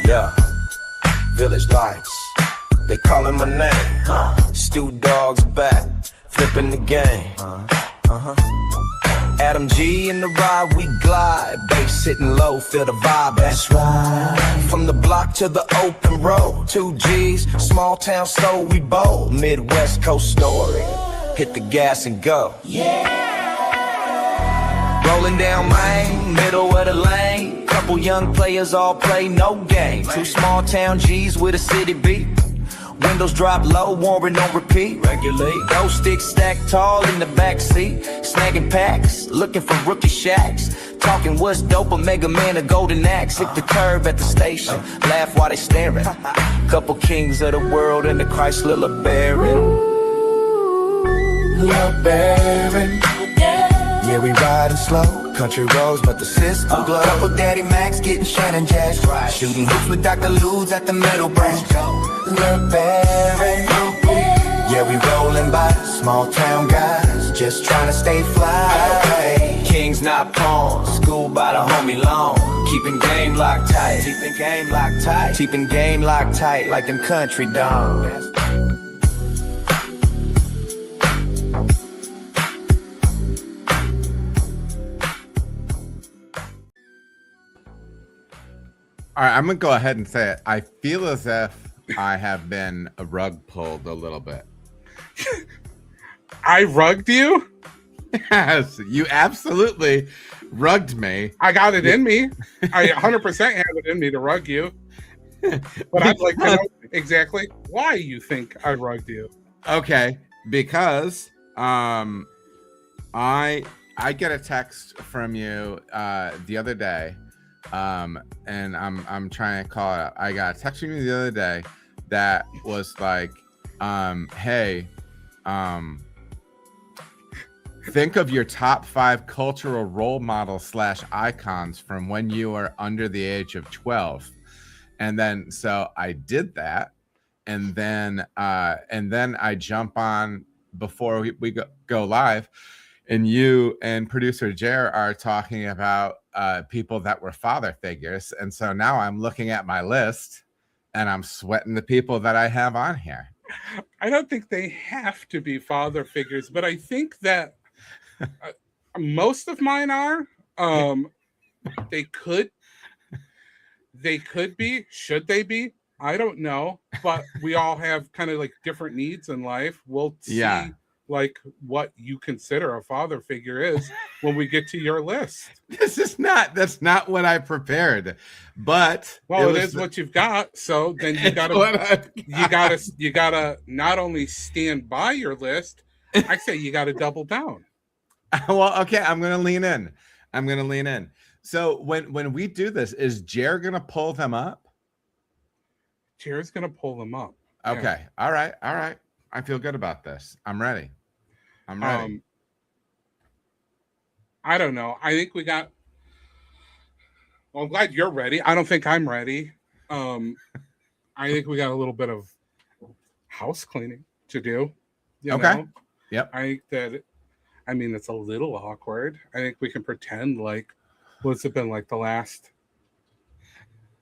Yeah, village lights, they calling my name. Stew Dog's back, flipping the game. Adam G in the ride, we glide. Bass sitting low, feel the vibe, that's right. From the block to the open road, 2 G's, small town so we bold. Midwest Coast story, hit the gas and go. Yeah. Rolling down Main, middle of the lane. Couple young players all play no game. 2 small town G's with a city beat. Windows drop low, Warren on repeat. Regulate. Dough sticks stacked tall in the backseat. Snagging packs, looking for rookie shacks. Talking what's dope, a Mega Man, a golden axe. Hit the curb at the station, laugh while they staring. Couple kings of the world in the Chrysler LeBaron. LeBaron. Yeah, we riding slow, country roads, but the system glow. Couple Daddy Max getting Shannon Jazz. Shooting hoops with Dr. Ludes at the middle branch. LeBaron. Yeah, we rolling by, small town guys, just trying to stay fly. Kings not pawns, school by the homie long. Keeping game locked tight, keeping game locked tight, keeping game locked tight like them country dogs. All right, I'm going to go ahead and say it. I feel as if I have been a rug pulled a little bit. I rugged you? Yes, you absolutely rugged me. I got it in me. I 100% have it in me to rug you. But I'd like to know exactly why you think I rugged you. Okay, because I get a text from you the other day. And I'm trying to call it up. I got a text from you the other day that was like, hey, think of your top 5 cultural role models / icons from when you were under the age of 12. And then so I did that, and then I jump on before we go live, and you and producer Jer are talking about people that were father figures. And so now I'm looking at my list and I'm sweating the people that I have on here. I don't think they have to be father figures, but I think that most of mine are. They could be. Should they be? I don't know. But we all have kind of like different needs in life. We'll see. Yeah. Like what you consider a father figure is when we get to your list. That's not what I prepared, but it is what you've got. So then you gotta not only stand by your list. I say you gotta double down. Well, okay, I'm gonna lean in. So when we do this, is Jer gonna pull them up? Jer's gonna pull them up. Okay, yeah. All right. I feel good about this. I'm ready. I don't know. I think we got. Well, I'm glad you're ready. I don't think I'm ready. I think we got a little bit of house cleaning to do. You know? Yep. I think that. I mean, it's a little awkward. I think we can pretend like what's it been like the last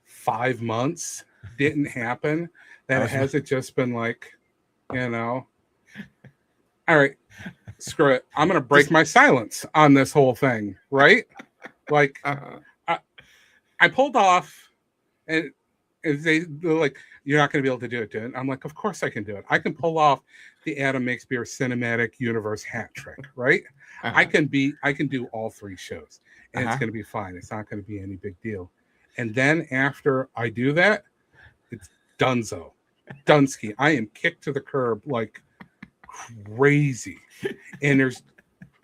5 months didn't happen. That hasn't just been like. All right, screw it. I'm going to break my silence on this whole thing, right? Like, I pulled off, and they're like, you're not going to be able to do it, dude. I'm like, of course I can do it. I can pull off the Adam Makespear Cinematic Universe hat trick, right? I can do all 3 shows, and it's going to be fine. It's not going to be any big deal. And then after I do that, it's dunzo. Dunsky. I am kicked to the curb like crazy. And there's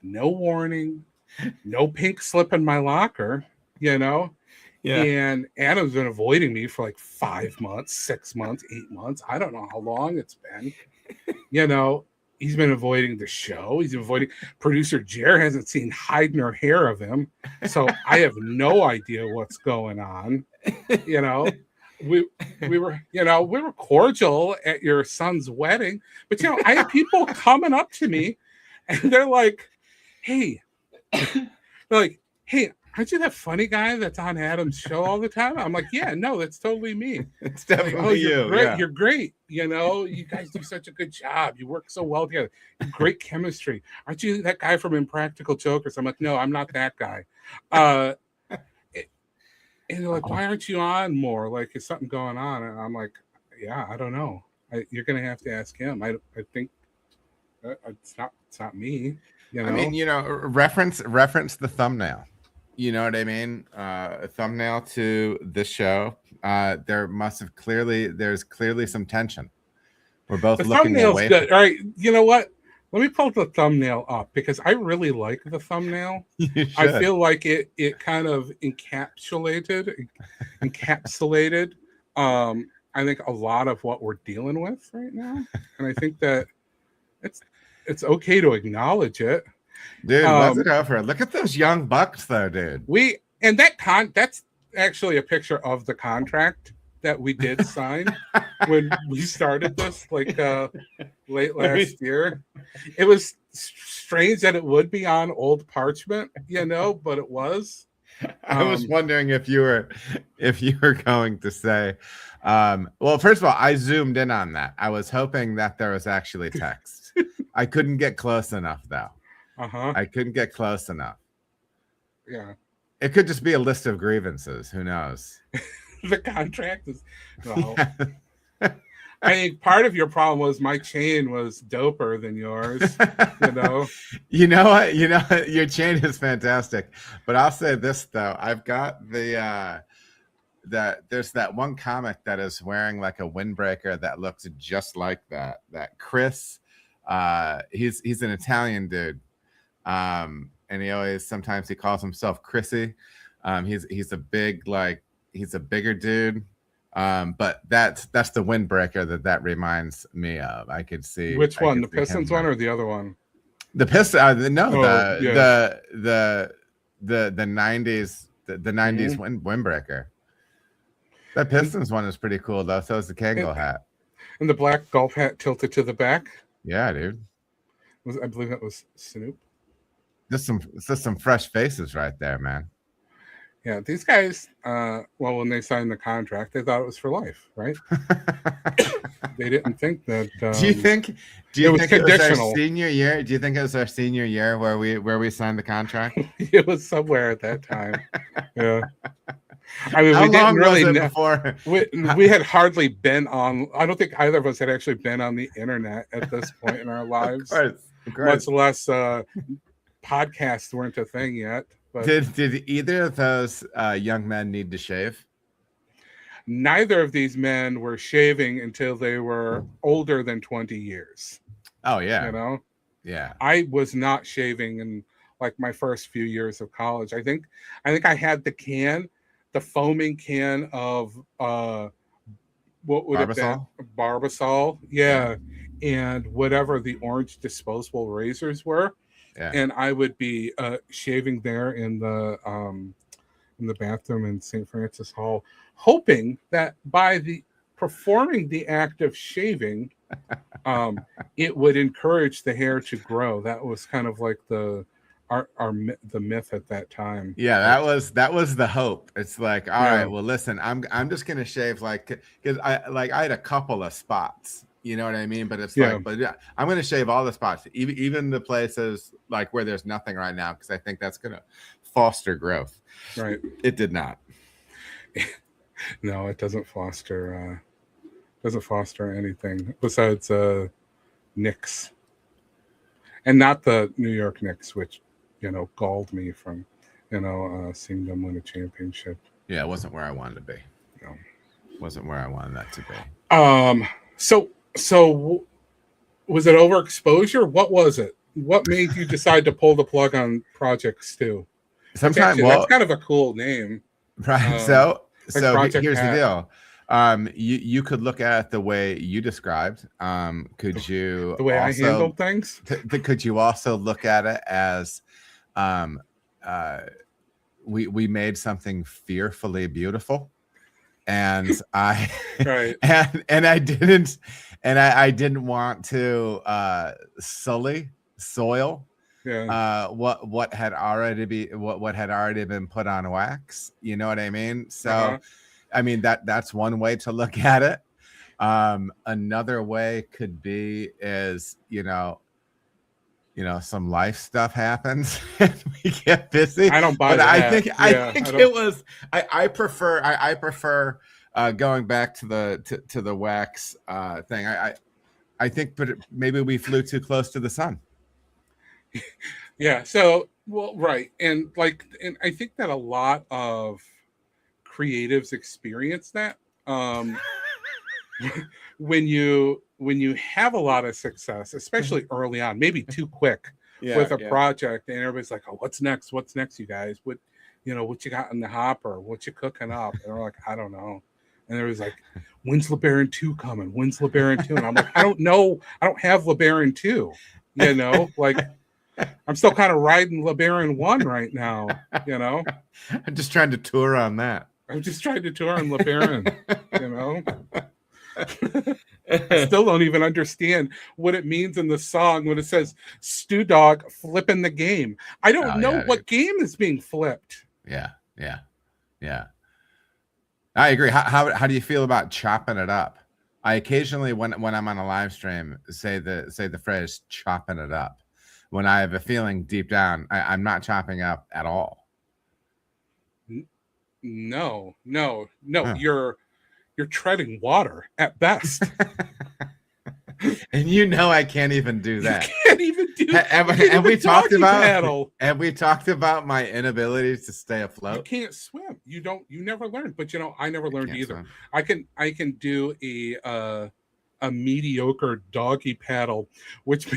no warning, no pink slip in my locker, Yeah. And Adam's been avoiding me for like 5 months, 6 months, 8 months. I don't know how long it's been. He's been avoiding the show. He's avoiding producer Jer hasn't seen hide nor hair of him. So I have no idea what's going on. We were cordial at your son's wedding, but I had people coming up to me and they're like, hey, aren't you that funny guy that's on Adam's show all the time? I'm like, yeah, no, that's totally me. It's Like, definitely oh, you're you. great. Yeah. You're great. You know, you guys do such a good job. You work so well together. Great chemistry. Aren't you that guy from Impractical Jokers? I'm like, no, I'm not that guy. And they're like, why aren't you on more? Like, is something going on? And I'm like, yeah, I don't know. You're gonna have to ask him. I think it's not me. You know. I mean, reference the thumbnail. You know what I mean? A thumbnail to this show. There's clearly some tension. We're both the looking thumbnail's away. good. All right, you know what? Let me pull the thumbnail up because I really like the thumbnail. I feel like it kind of encapsulated. I think a lot of what we're dealing with right now, and I think that it's okay to acknowledge it. Dude, what's it over? Look at those young bucks, though, dude. That's actually a picture of the contract that we did sign when we started this, like late last year. It was strange that it would be on old parchment, but it was. I was wondering if you were going to say, well, first of all, I zoomed in on that. I was hoping that there was actually text. I couldn't get close enough, though. I couldn't get close enough. Yeah. It could just be a list of grievances. Who knows? The contract is. Well, I think part of your problem was my chain was doper than yours. You know what? Your chain is fantastic. But I'll say this though: I've got there's that one comic that is wearing like a windbreaker that looks just like that. That Chris, he's an Italian dude. And sometimes he calls himself Chrissy. He's a bigger dude. But that's the windbreaker that reminds me of. I could see which one, the Pistons one or the other one? The Pistons, the 90s, the 90s windbreaker. That Pistons one is pretty cool though. So is the Kangol hat. And the black golf hat tilted to the back. Yeah, dude. I believe that was Snoop. Just some fresh faces right there, man. Yeah, these guys, when they signed the contract, they thought it was for life, right? They didn't think that. Do you think it was our senior year? Do you think it was our senior year where we signed the contract? It was somewhere at that time. Yeah. I mean, How we didn't really was it before? We had hardly been on. I don't think either of us had actually been on the internet at this point in our lives. Of course. Much less podcasts weren't a thing yet. But did either of those young men need to shave? Neither of these men were shaving until they were older than 20 years. Oh yeah. Yeah. I was not shaving in like my first few years of college. I think I had the foaming can of what would have been Barbasol. Yeah. And whatever the orange disposable razors were. Yeah. And I would be shaving there in the bathroom in St. Francis Hall, hoping that by performing the act of shaving, it would encourage the hair to grow. That was kind of like the myth at that time. Yeah, that was the hope. It's like, all right, well, listen, I'm just gonna shave because I had a couple of spots. You know what I mean? But it's I'm going to shave all the spots, even the places like where there's nothing right now, because I think that's going to foster growth. Right. It did not. No, it doesn't foster. Doesn't foster anything besides Knicks, and not the New York Knicks, which galled me from seeing them win a championship. Yeah, it wasn't where I wanted to be. No, wasn't where I wanted that to be. So was it overexposure? What was it? What made you decide to pull the plug on Project Stew? Sometimes that's kind of a cool name, right? So here's the deal. You could look at it the way you described. Could you the way I handled things? Could you also look at it as we made something fearfully beautiful? And I right. and I didn't want to soil Yeah. what had already been put on wax. You know what I mean? So, Uh-huh. I mean that's one way to look at it. Another way could be is some life stuff happens and we get busy. I don't buy But I that. think Yeah, it was I prefer going back to the wax thing. I think, but maybe we flew too close to the sun. Yeah. So, well, right. And I think that a lot of creatives experience that. When you have a lot of success, especially early on, maybe too quick with a project, and everybody's like, "Oh, what's next? What's next, you guys? What you got in the hopper? What you cooking up?" And we're like, "I don't know." And there was like, "When's LeBaron 2 coming? When's LeBaron 2?" And I'm like, "I don't know. I don't have LeBaron 2." Like I'm still kind of riding LeBaron 1 right now. I'm just trying to tour on that. I'm just trying to tour on LeBaron. I still don't even understand what it means in the song when it says Stew Dog flipping the game. I don't know what game is being flipped. Yeah. I agree. How do you feel about chopping it up? I occasionally, when I'm on a live stream, say the phrase "chopping it up," when I have a feeling deep down I'm not chopping up at all. No. Huh. You're treading water at best. And I can't even do that. You can't even do that. And we talked about my inability to stay afloat. You can't swim. You never learned. But I never learned either. Swim. I can do a mediocre doggy paddle, which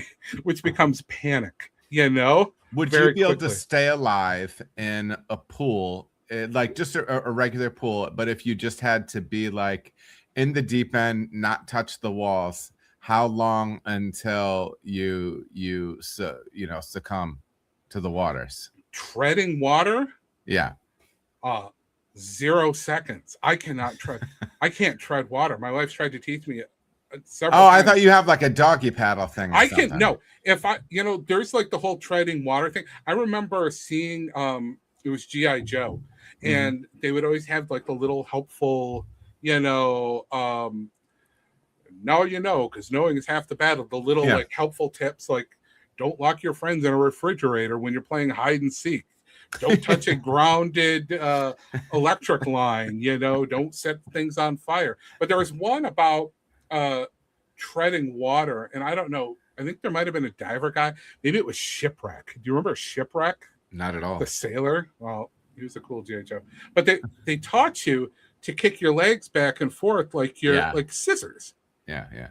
becomes panic. Would you be able to stay alive in a pool? Like just a regular pool, but if you just had to be like in the deep end, not touch the walls, how long until you succumb to the waters? Treading water? Yeah. 0 seconds. I cannot tread. I can't tread water. My wife's tried to teach me several times. I thought you have like a doggy paddle thing. Can no. If I there's like the whole treading water thing. I remember seeing it was G.I. Joe. And they would always have like the little helpful, now because knowing is half the battle. The little like helpful tips, like don't lock your friends in a refrigerator when you're playing hide and seek. Don't touch a grounded electric line. Don't set things on fire. But there was one about treading water, and I don't know. I think there might have been a diver guy. Maybe it was Shipwreck. Do you remember Shipwreck? Not at all. The sailor. Well. He was a cool G.I. Joe. But they taught you to kick your legs back and forth like like scissors. Yeah.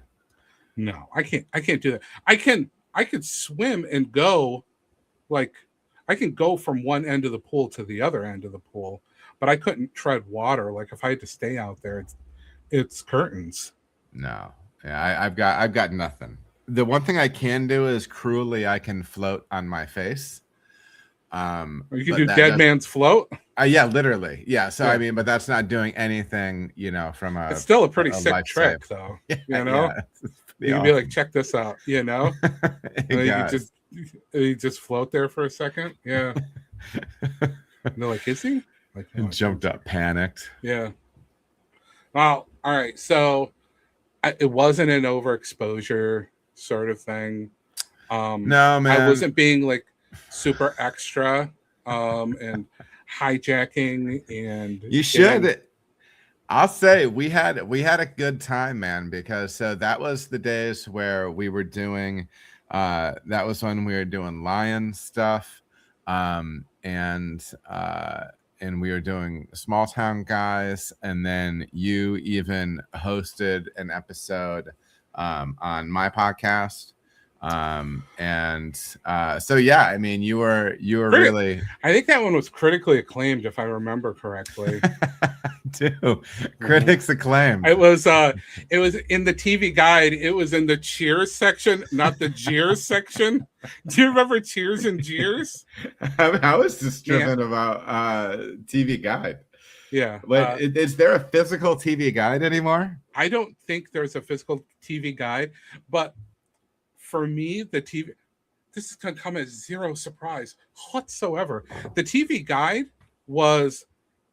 No, I can't do that. I could swim and go I can go from one end of the pool to the other end of the pool, but I couldn't tread water. Like if I had to stay out there, it's curtains. No. Yeah, I've got nothing. The one thing I can do is cruelly I can float on my face. You can do dead man's float. Yeah, literally. Yeah. So yeah. I mean, but that's not doing anything, from a. It's still a pretty sick trick, though. Yeah, you can be like, check this out. You just float there for a second. Yeah. And they're like, is he? Like, no, jumped up, panicked. Yeah. Well, all right. So it wasn't an overexposure sort of thing. No, man. I wasn't being like super extra and hijacking and you should. I'll say we had a good time, man, because so that was the days where we were doing that was when we were doing lion stuff and we were doing Small Town Guys, and then you even hosted an episode on my podcast. So yeah, I mean, you were really. I think that one was critically acclaimed, if I remember correctly. Critics acclaimed. It was in the TV Guide. It was in the Cheers section, not the Jeers section. Do you remember Cheers and Jeers? I was just driven about TV Guide. Yeah. Wait, is there a physical TV Guide anymore? I don't think there's a physical TV Guide, but for me, the this is going to come as zero surprise whatsoever. The TV Guide was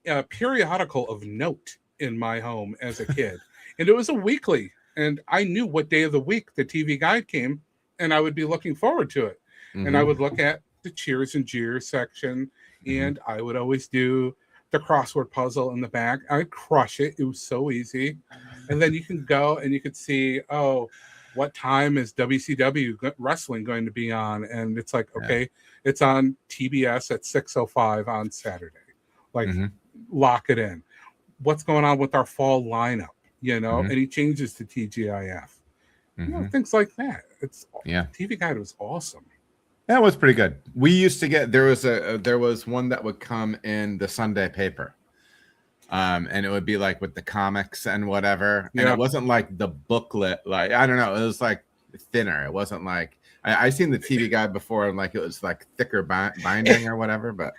a periodical of note in my home as a kid, and it was a weekly, and I knew what day of the week the TV Guide came, and I would be looking forward to it. And I would look at the cheers and jeers section, and I would always do the crossword puzzle in the back. I'd crush it. It was so easy. And then you can go and you could see, oh, what time is WCW wrestling going to be on? And it's like, okay, it's on TBS at 6:05 on Saturday. Like, lock it in. What's going on with our fall lineup? You know, any changes to TGIF? You know, things like that. It's TV Guide was awesome. That was pretty good. We used to get there was one that would come in the Sunday paper, and it would be like with the comics and whatever. And it wasn't like the booklet, like I don't know, it was like thinner. It wasn't like I seen the TV Guide before, and like it was like thicker binding or whatever. But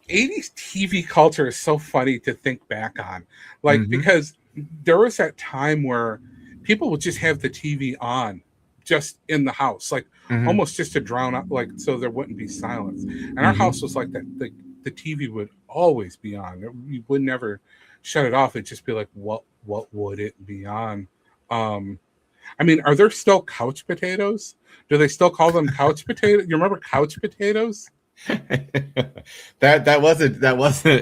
80s TV culture is so funny to think back on, like because there was that time where people would just have the TV on just in the house, like almost just to drown out, like so there wouldn't be silence. And our house was like that. The TV would always be on. You would never shut it off. It'd just be like, what would it be on? I mean, are there still couch potatoes? Do they still call them couch potatoes? You remember couch potatoes? that wasn't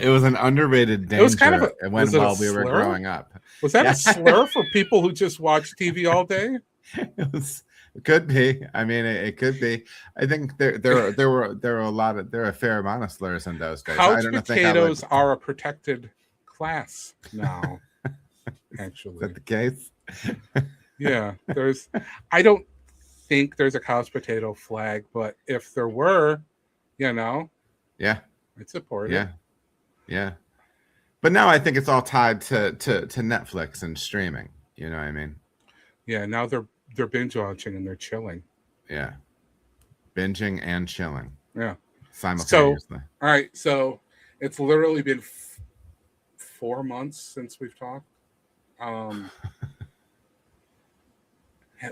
it was an underrated danger. It was kind of while we were growing up. Was that a slur for people who just watch TV all day? It could be. I mean, it could be. I think there were a fair amount of slurs in those days. Couch potatoes are a protected class now. Actually, is that the case? Yeah, I don't think there's a couch potato flag, but if there were, you know, I'd support it. Yeah. But now I think it's all tied to Netflix and streaming. You know what I mean? Yeah. Now they're binge watching and they're chilling. Yeah, binging and chilling. Yeah, simultaneously. All right, so it's literally been 4 months since we've talked.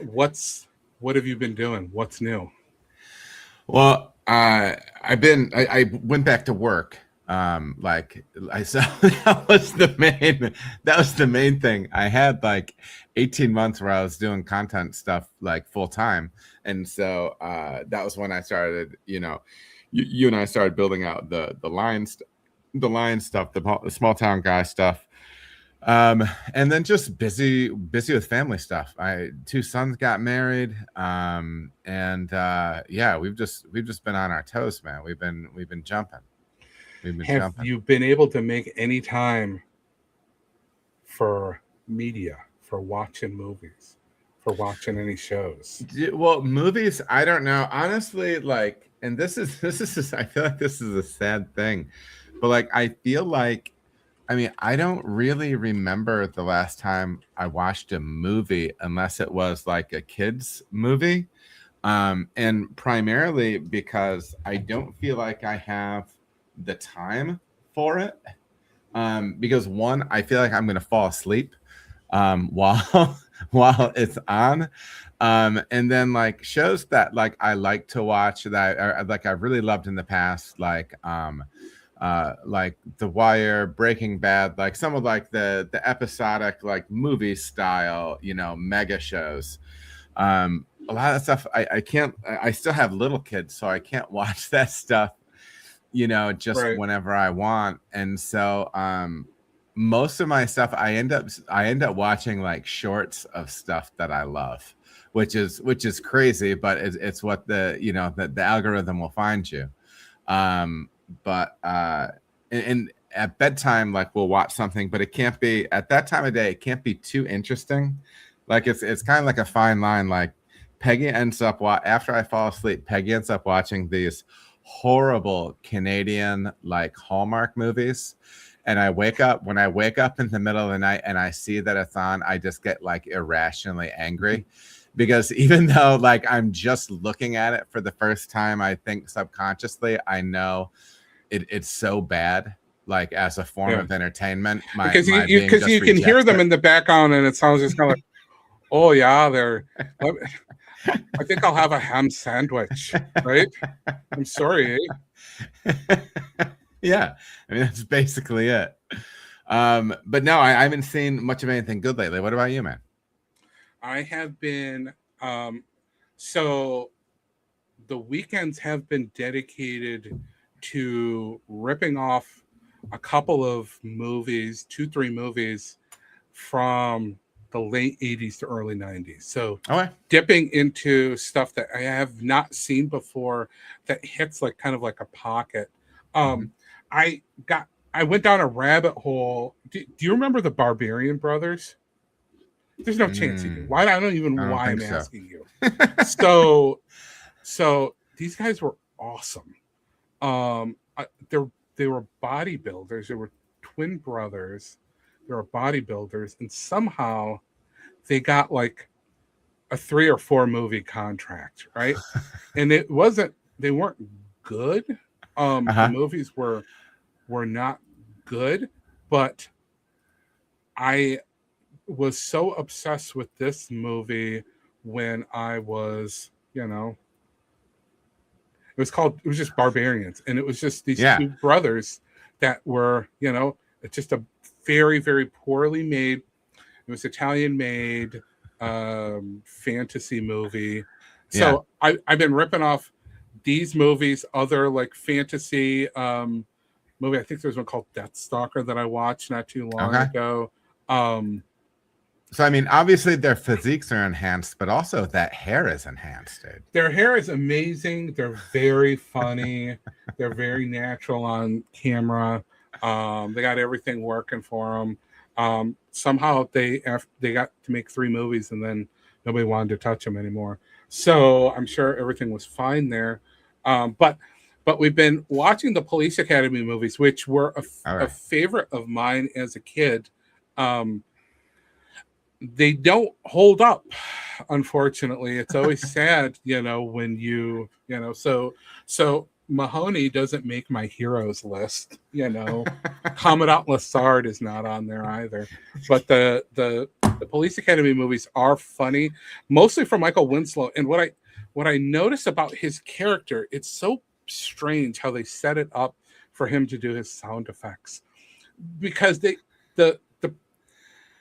What have you been doing? What's new? Well, I went back to work. Like I saw that was the main thing. I had like 18 months where I was doing content stuff like full time, and so that was when I started. You know, you and I started building out the line stuff, the small town guy stuff. And then just busy with family stuff. 2 sons got married. And we've just been on our toes, man. We've been jumping. Have you been able to make any time for media, for watching movies, for watching any shows? Well, movies, I don't know. Honestly, like, and this is I feel like this is a sad thing, but like I feel like, I mean, I don't really remember the last time I watched a movie unless it was like a kid's movie. And primarily because I don't feel like I have the time for it. Because one, I feel like I'm going to fall asleep while it's on. And then like shows that like I like to watch that like I've really loved in the past, like The Wire, Breaking Bad, like some of like the episodic like movie style, you know, mega shows. A lot of stuff I can't. I still have little kids, so I can't watch that stuff, you know, just whenever I want. And so most of my stuff I end up watching like shorts of stuff that I love, which is crazy, but it's what the algorithm will find you. But and at bedtime, like we'll watch something, but it can't be at that time of day. It can't be too interesting. Like it's kind of like a fine line. Like Peggy ends up after I fall asleep, Peggy ends up watching these horrible Canadian like Hallmark movies. And when I wake up in the middle of the night and I see that it's on, I just get like irrationally angry. Because even though like I'm just looking at it for the first time, I think subconsciously I know it's so bad, like as a form of entertainment. Because you can hear them in the background and it sounds just kind of like, oh yeah, I think I'll have a ham sandwich, right? I'm sorry. Yeah, I mean that's basically it. But no, I haven't seen much of anything good lately. What about you, man? I have been so the weekends have been dedicated to ripping off a couple of movies, 2, 3 movies from the late 80s to early 90s. So Okay. dipping into stuff that I have not seen before that hits like kind of like a pocket. Mhm. I got I went down a rabbit hole. Do you remember the Barbarian Brothers? There's no chance you do. Mm, Why? I don't even I know don't why think I'm so. asking you. So these guys were awesome. They were bodybuilders. They were twin brothers. They were bodybuilders, and somehow they got like a 3 or 4 movie contract, right? And it wasn't. They weren't good. The Uh-huh. movies were not good, but I was so obsessed with this movie when I was, it was just Barbarians. And it was just these Yeah. two brothers that were, it's just a very, very poorly made, it was Italian made fantasy movie. Yeah. So I've been ripping off these movies, other like fantasy movie. I think there's one called Death Stalker that I watched not too long Okay. ago. Um, So I mean, obviously their physiques are enhanced, but also that hair is enhanced, dude. Their hair is amazing. They're very funny. They're very natural on camera. They got everything working for them. Somehow they got to make 3 movies and then nobody wanted to touch them anymore. So I'm sure everything was fine there. But we've been watching the Police Academy movies, which were All a right. favorite of mine as a kid. They don't hold up, unfortunately. It's always sad, when so Mahoney doesn't make my heroes list. Commandant Lassard is not on there either. But the Police Academy movies are funny, mostly for Michael Winslow. And what I notice about his character, it's so strange how they set it up for him to do his sound effects, because the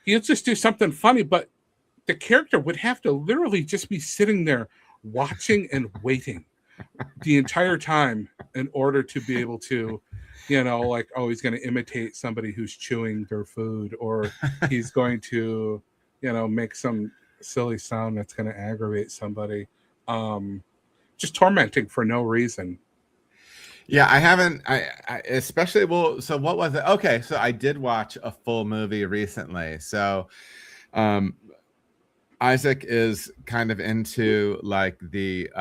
he'll just do something funny, but the character would have to literally just be sitting there watching and waiting the entire time in order to be able to, like, oh, he's going to imitate somebody who's chewing their food, or he's going to, make some silly sound that's going to aggravate somebody. Just tormenting for no reason. Yeah, I haven't. I especially well. So what was it? Okay, so I did watch a full movie recently. So, um, Isaac is kind of into like the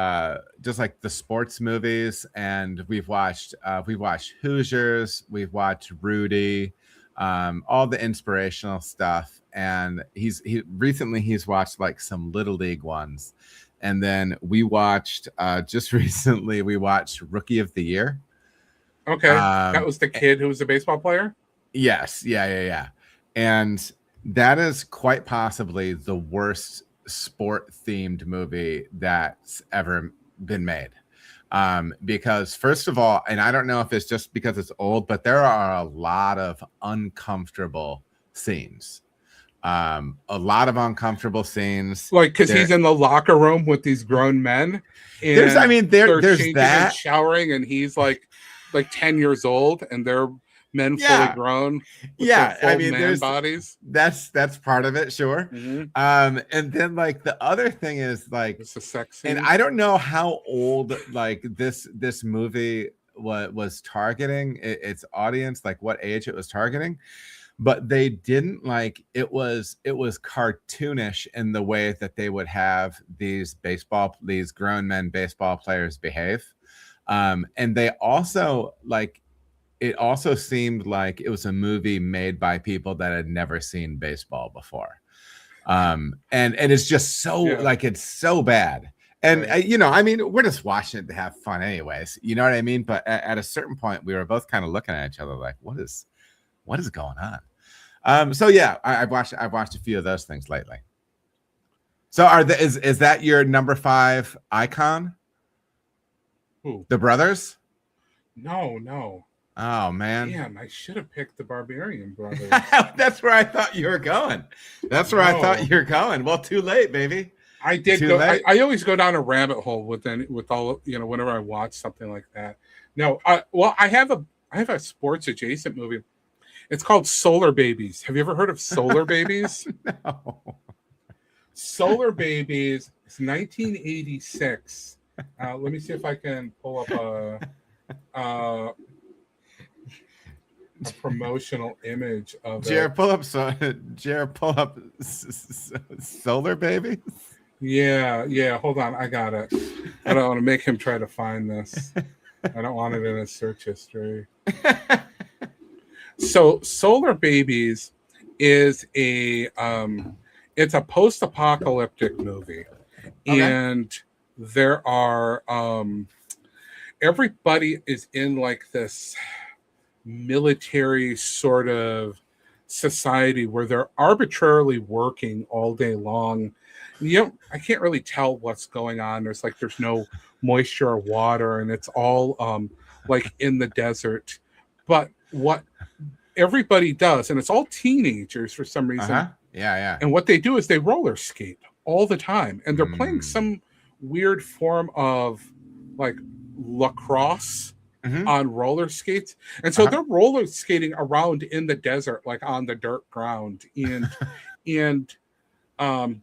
just like the sports movies, and we've watched Hoosiers, we've watched Rudy, all the inspirational stuff, and he's watched like some Little League ones. And then we watched just recently we watched Rookie of the Year. Okay. That was the kid who was a baseball player? Yes, yeah. And that is quite possibly the worst sport themed movie that's ever been made. Because first of all, and I don't know if it's just because it's old, but there are a lot of uncomfortable scenes. A lot of uncomfortable scenes. Like, because he's in the locker room with these grown men, and there's changing that. and showering, and he's like 10 years old, and they're men fully grown with Yeah, their full man bodies. That's part of it, sure. Mm-hmm. And then like the other thing is like It's a sex scene. and I don't know how old like this movie was targeting its audience, like what age it was targeting, but they didn't like it was cartoonish in the way that they would have these grown men baseball players behave. And they also like it also seemed like it was a movie made by people that had never seen baseball before. And it's just so like it's so bad. And Right. I mean, we're just watching it to have fun anyways, you know what I mean? But at a certain point we were both kind of looking at each other like what is going on? So yeah, I've watched a few of those things lately. So is that your number 5 icon? Who? The brothers? No. Oh man. Damn, I should have picked the Barbarian Brothers. That's where I thought you were going. Well, too late, baby. I did Too go. late. I always go down a rabbit hole with all whenever I watch something like that. No, well, I have a sports adjacent movie. It's called Solar Babies. Have you ever heard of Solar Babies? No. Solar Babies. It's 1986. Let me see if I can pull up a promotional image of Jared, it. pull up Solar Babies. Yeah. Hold on, I got it. I don't want to make him try to find this. I don't want it in his search history. So, Solar Babies is it's a post-apocalyptic movie, Okay. and there are everybody is in like this military sort of society where they're arbitrarily working all day long. I can't really tell what's going on. There's no moisture or water, and it's all like in the desert. But what everybody does, and it's all teenagers for some reason. Uh-huh. Yeah. And what they do is they roller skate all the time, and they're playing some weird form of like lacrosse on roller skates, and so they're roller skating around in the desert, like on the dirt ground, and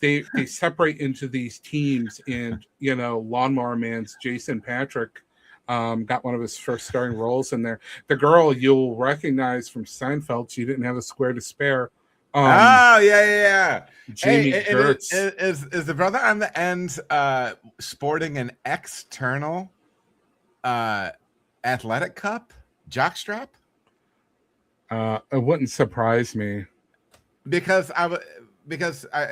they separate into these teams, and Lawnmower Man's Jason Patrick got one of his first starring roles in there. The girl you'll recognize from Seinfeld, she didn't have a square to spare. Yeah. Jamie Gertz. Is the brother on the end sporting an external athletic cup jockstrap? It wouldn't surprise me Because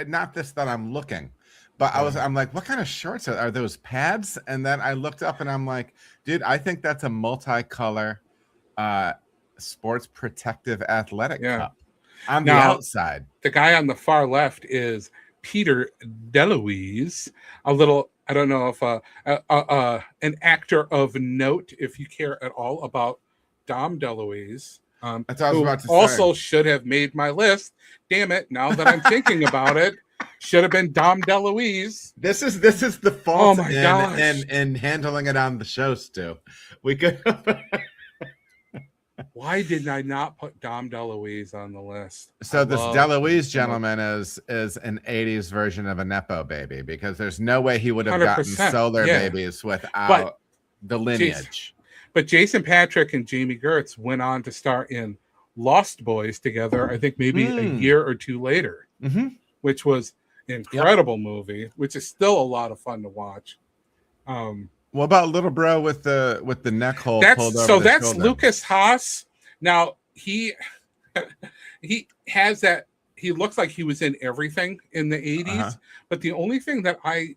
not this that I'm looking, but I'm like, what kind of shorts are those, pads? And then I looked up and I'm like, dude, I think that's a multicolor sports protective athletic cup on the outside. The guy on the far left is Peter DeLuise, I don't know if an actor of note, if you care at all about Dom DeLuise. That's what I was about to say. Also should have made my list. Damn it! Now that I'm thinking about it, should have been Dom DeLuise. This is the fault in handling it on the show, Stu. We could. Why did I not put Dom DeLuise on the list? So this DeLuise gentleman is an 80s version of a Nepo baby, because there's no way he would have gotten Solar Babies without the lineage. But Jason Patrick and Jamie Gertz went on to star in Lost Boys together, I think maybe a year or two later, which was an incredible movie, which is still a lot of fun to watch. What about little bro with the neck hole pulled over? So that's Lucas Haas. Now he has that. He looks like he was in everything in the 80s, but the only thing that I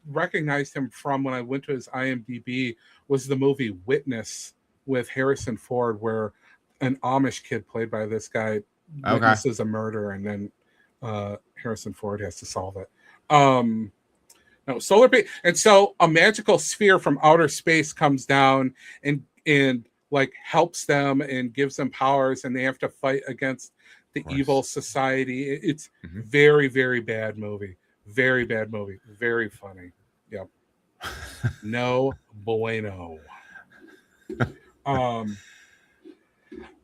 recognized him from when I went to his IMDb was the movie Witness with Harrison Ford, where an Amish kid played by this guy witnesses a murder, and then Harrison Ford has to solve it. No, Solar Baby, and so a magical sphere from outer space comes down and like helps them and gives them powers, and they have to fight against the evil society. It's very, very bad movie. Very bad movie. Very funny. Yep. No bueno.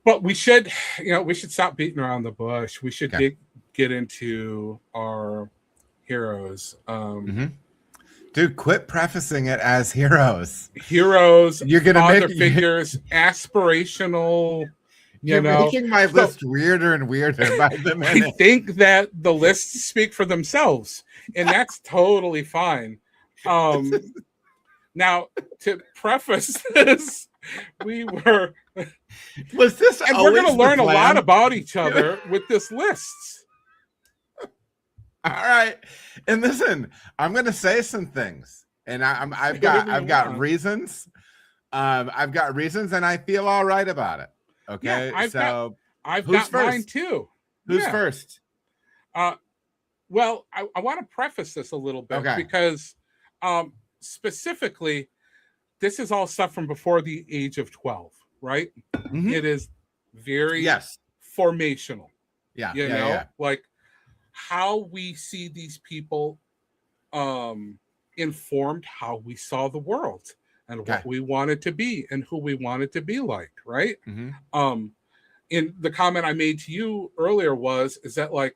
But we should stop beating around the bush. We should get into our heroes. Dude, quit prefacing it as heroes. Heroes, you're gonna make figures, aspirational. You're making my list weirder and weirder by the minute. I think that the lists speak for themselves, and that's totally fine. Now, to preface this, we're going to learn a lot about each other with this list. All right, and listen, I'm going to say some things, and I've got reasons. I've got reasons, and I feel all right about it. Okay, I've got mine too. Who's first? Well, I want to preface this a little bit Okay. because specifically, this is all stuff from before the age of 12, right? Mhm. It is very Yes. formational, Yeah. you Yeah. know, Yeah. like how we see these people informed how we saw the world and Okay. what we wanted to be and who we wanted to be like, right? Mhm. In the comment I made to you earlier is that like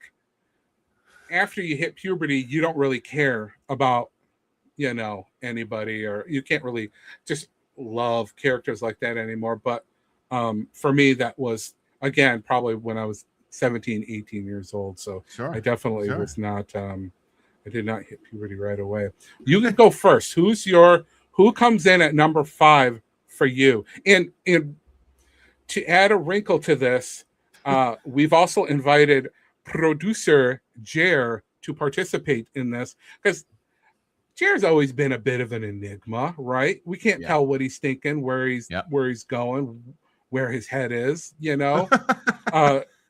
after you hit puberty, you don't really care about, you know, anybody, or you can't really just love characters like that anymore. But for me, that was, again, probably when I was 17, 18 years old. So Sure. I definitely Sure. was not, I did not hit puberty right away. You can go first. Who comes in at number 5 for you? And to add a wrinkle to this, we've also invited producer Jer to participate in this because Jer's always been a bit of an enigma, right? We can't Yeah. tell what he's thinking, where he's Yep. going, where his head is, you know.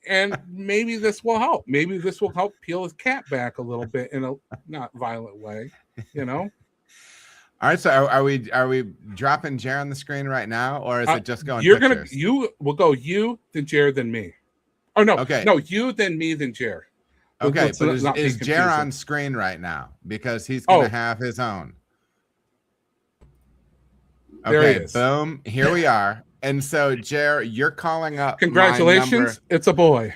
And maybe this will help. Maybe this will help peel his cat back a little bit in a not violent way, you know. All right. So are we dropping Jer on the screen right now, or is it just going? You will go you, then Jer, then me. Oh no, Okay. no, you, then me, then Jer. Okay, Let's but not be is Jer confusing. on screen right now? Because he's going to have his own. There he Okay, is. boom. Here we are. And so, Jer, you're calling up. Congratulations, it's a boy.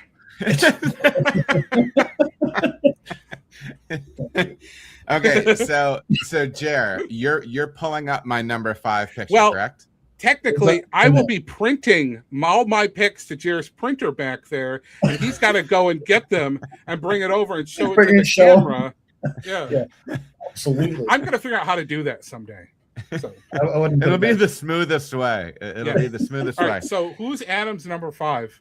Okay, so Jer, you're pulling up my number 5 picture, correct? Technically, I will be printing all my pics to Jer's printer back there, and he's got to go and get them and bring it over and show it to the camera. Yeah, absolutely. I'm going to figure out how to do that someday. So it'll be the smoothest way. It'll be the smoothest way. Right, so who's Adam's number 5?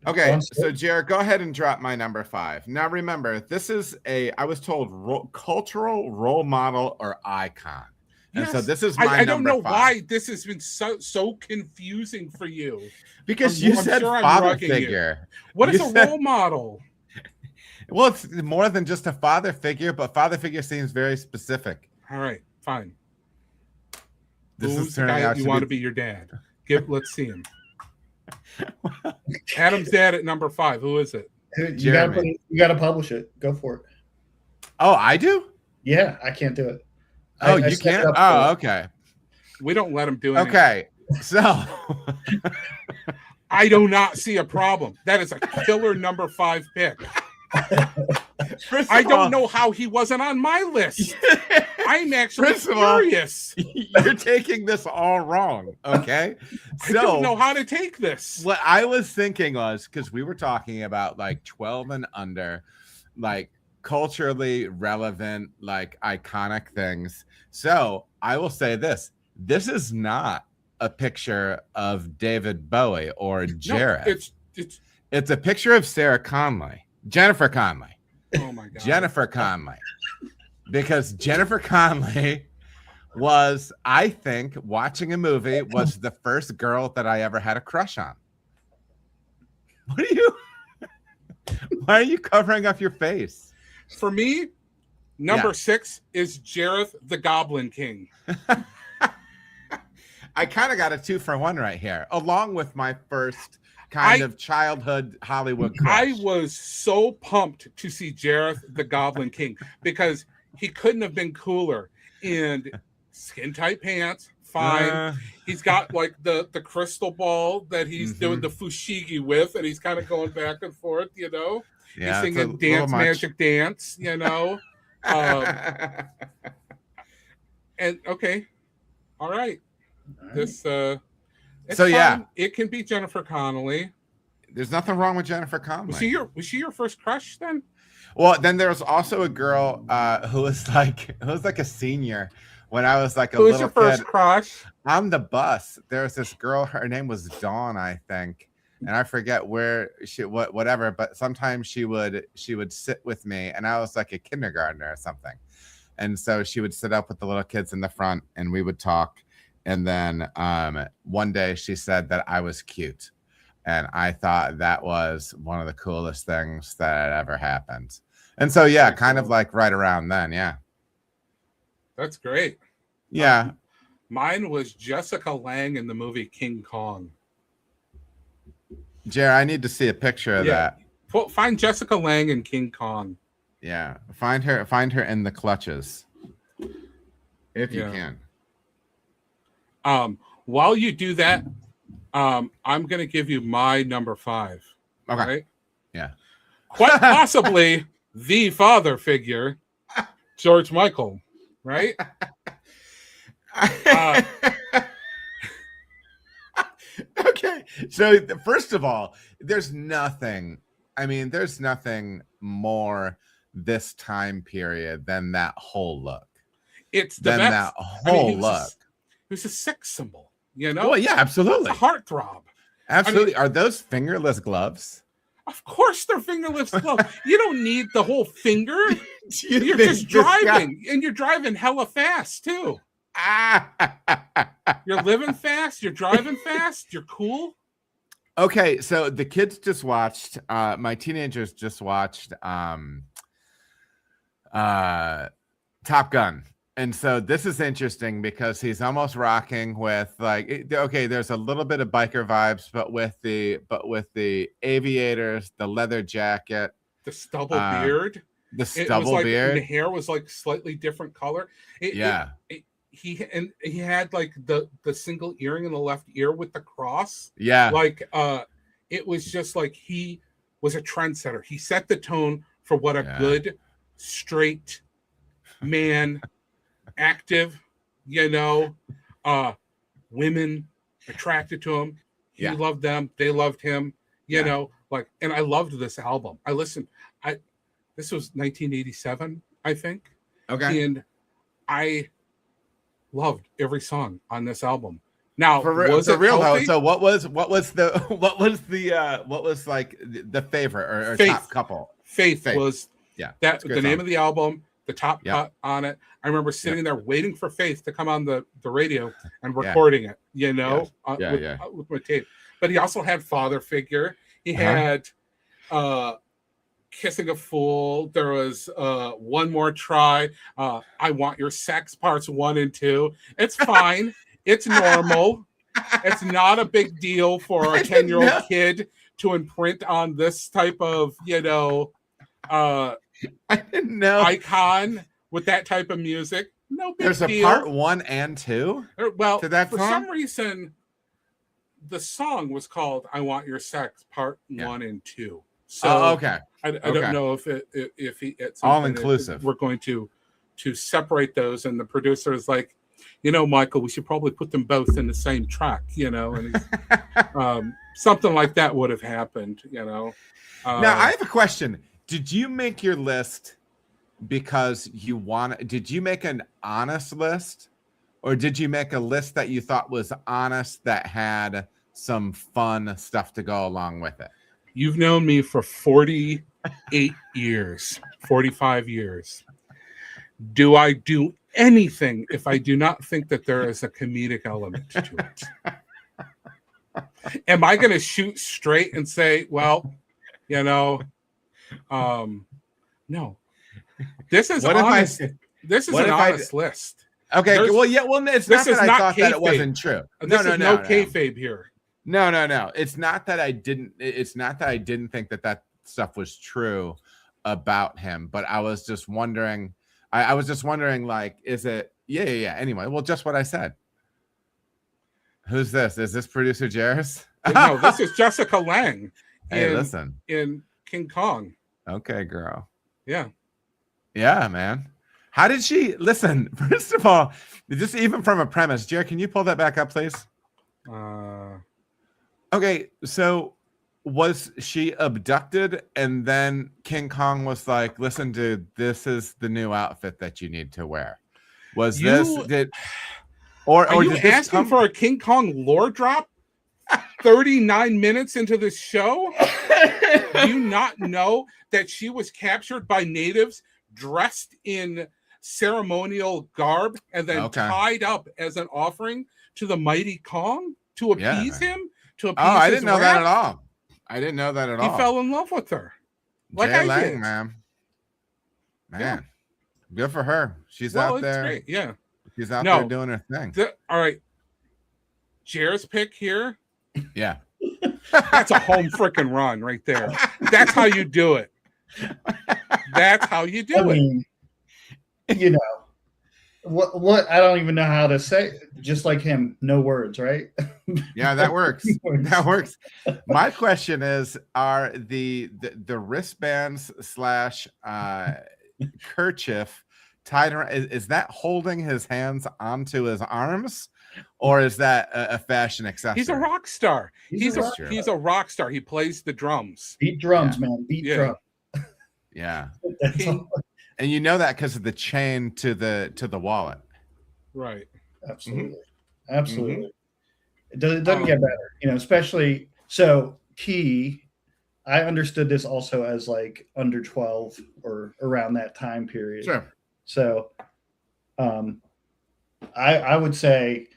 Okay, so Jared, go ahead and drop my number 5. Now remember, this is I was told cultural role model or icon. And so this is my number 5. I don't know why this has been so confusing for you. Because you said father figure. What is a role model? Well, it's more than just a father figure, but father figure seems very specific. All right, fine. This Who's is the guy you want to be your dad? Let's see him. Adam's dad at number 5. Who is it? You gotta publish it. Go for it. Oh, I do? Yeah, I can't do it. Oh, you can't? Oh, okay. We don't let him do anything. Okay, so I do not see a problem. That is a killer number 5 pick. I don't know how he wasn't on my list. I'm actually furious. You're taking this all wrong, okay? I don't know how to take this. What I was thinking was, because we were talking about like 12 and under, like culturally relevant, like iconic things. So I will say this. This is not a picture of David Bowie or Jared. No, it's a picture of Jennifer Connelly. Oh my God. Jennifer Connelly. Because Jennifer Connelly was, I think, watching a movie was the first girl that I ever had a crush on. Why are you covering up your face? For me, number 6 is Jareth the Goblin King. I kind of got a 2-for-1 right here, along with my first kind of childhood Hollywood crush. I was so pumped to see Jareth the Goblin King because he couldn't have been cooler in skin tight pants. Fine. He's got like the crystal ball that he's doing the fushigi with, and he's kind of going back and forth, you know. Yeah, he's singing Dance Magic Dance, you know. And okay. All right. This it's so fine. Yeah, it can be Jennifer Connelly. There's nothing wrong with Jennifer Connelly. Was she your first crush then? Well, then there was also a girl who was like a senior when I was like a little kid. Who was your first crush? On the bus, there was this girl. Her name was Dawn, I think, and I forget where whatever. But sometimes she would sit with me, and I was like a kindergartner or something, and so she would sit up with the little kids in the front, and we would talk. And then one day she said that I was cute. And I thought that was one of the coolest things that had ever happened. And so, yeah, Very kind of cool. like right around then. Yeah. That's great. Yeah. Mine was Jessica Lange in the movie King Kong. Jer, I need to see a picture of that. Find Jessica Lange in King Kong. Yeah. Find her in the clutches. If you can. While you do that, I'm going to give you my number 5. Okay. Right? Yeah. Quite possibly the father figure, George Michael, right? Okay. So first of all, there's nothing more this time period than that whole look. It's the best. That whole look. He was a sex symbol, you know? Well, yeah, absolutely. It's a heartthrob. Absolutely. Are those fingerless gloves? Of course they're fingerless gloves. You don't need the whole finger. You're just driving, and you're driving hella fast, too. You're living fast. You're driving fast. You're cool. Okay, so the kids just watched, my teenagers just watched Top Gun. And so this is interesting because he's almost rocking with there's a little bit of biker vibes, but with the aviators, the leather jacket, the stubble beard, beard. The hair was like slightly different color. He had like the single earring in the left ear with the cross. Yeah, it was just like he was a trendsetter. He set the tone for what a good straight man. Active, women attracted to him. He loved them. They loved him. And I loved this album. This was 1987, I think. Okay. And I loved every song on this album. Now, was it real though? So what was the favorite or top couple? Faith was the song. name of the album. The top cut on it. I remember sitting there waiting for Faith to come on the radio and recording it, with my tape. But he also had Father Figure. He had Kissing a Fool. There was One More Try. I Want Your Sex Parts 1 and 2. It's fine. It's normal. It's not a big deal for a 10-year-old kid to imprint on this type of, I didn't know icon with that type of music. No big deal. There's a part 1 and 2. Well, to that for song? some reason, the song was called "I Want Your Sex" Part 1 and 2. So okay. I don't know if he it's all inclusive. We're going to separate those, and the producer is like, Michael, we should probably put them both in the same track, and something like that would have happened, Now I have a question. Did you make your list because did you make an honest list, or did you make a list that you thought was honest that had some fun stuff to go along with it? You've known me for 48 years, 45 years. Do I do anything if I do not think that there is a comedic element to it? Am I going to shoot straight and say, well, no. This is honest. This is an honest list. Okay. It's not that I thought that it wasn't true. No kayfabe here. No. It's not that I didn't think that stuff was true about him, but I was just wondering. I was just wondering, like, is it? Yeah. Anyway, well, just what I said. Who's this? Is this producer Jairus? No, this is Jessica Lange. Listen. In King Kong. Okay, girl. Yeah, man. How did she listen? First of all, just even from a premise, Jared, can you pull that back up, please? Okay, so was she abducted and then King Kong was like, listen, dude, this is the new outfit that you need to wear? Are you asking for a King Kong lore drop 39 minutes into this show? Do you not know that she was captured by natives dressed in ceremonial garb and then tied up as an offering to the mighty Kong to appease him? I didn't know that at all. I didn't know that at all. He fell in love with her. Like I did, man. Man, good for her. She's Well, out it's there. great. Yeah. She's out No. there doing her thing. All right. Jer's pick here. Yeah. That's a home freaking run right there. That's how you do it. That's how you do I it. mean, you know, what I don't even know how to say. Just like him, no words, right? Yeah, that works. Words. That works. My question is, are the wristbands slash kerchief tied around, is that holding his hands onto his arms, or is that a fashion accessory? He's a rock star. He's a rock star. He plays the drums. Beat drums, man. Beat drums. Yeah. That's all. And you know that because of the chain to the wallet. Right. Absolutely. Absolutely. Mm-hmm. It doesn't get better, especially so Key. I understood this also as like under 12 or around that time period. Sure. So I would say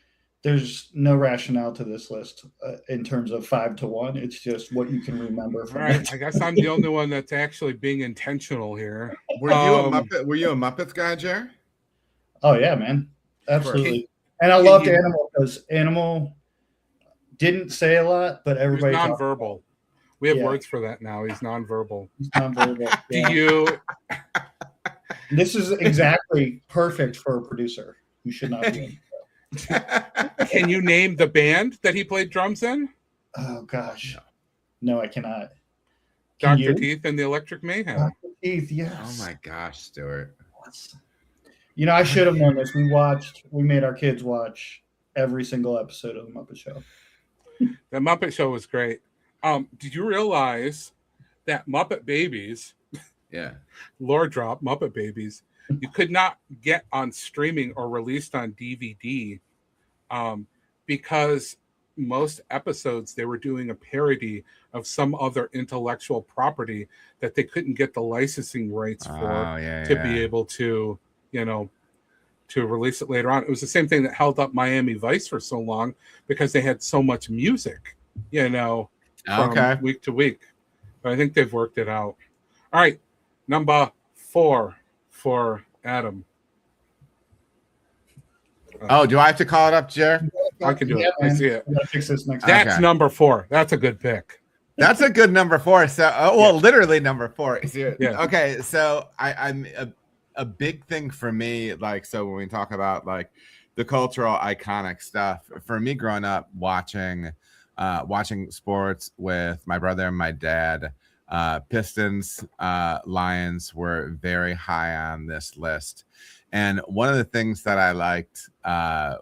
there's no rationale to this list in terms of 5 to 1. It's just what you can remember from All right. it. I guess I'm the only one that's actually being intentional here. Were you a Muppets guy, Jer? Oh yeah, man. Absolutely. And I loved Animal because Animal didn't say a lot, but everybody He's nonverbal. We have words for that now. He's nonverbal. He's nonverbal. Yeah. Do you? This is exactly perfect for a producer who should not be. Can you name the band that he played drums in? Oh gosh, no, I cannot. Dr. Teeth and the Electric Mayhem. Dr. Teeth, yes. Oh my gosh, Stewart. I should have known this. We made our kids watch every single episode of the Muppet Show. The Muppet Show was great. Did you realize that Muppet Babies, Lore Drop Muppet Babies, you could not get on streaming or released on DVD because most episodes they were doing a parody of some other intellectual property that they couldn't get the licensing rights for to be able to, to release it later on. It was the same thing that held up Miami Vice for so long because they had so much music, from week to week. But I think they've worked it out. All right, number 4 for Adam. Oh, do I have to call it up, Jer? I can do it. Man. I see it. We gotta fix this next That's Okay. number 4. That's a good pick. That's a good number 4. So, literally number 4. Yeah. Okay, so I'm a big thing for me. Like, so when we talk about like the cultural iconic stuff, for me growing up watching sports with my brother and my dad, Pistons, Lions were very high on this list. And one of the things that I liked,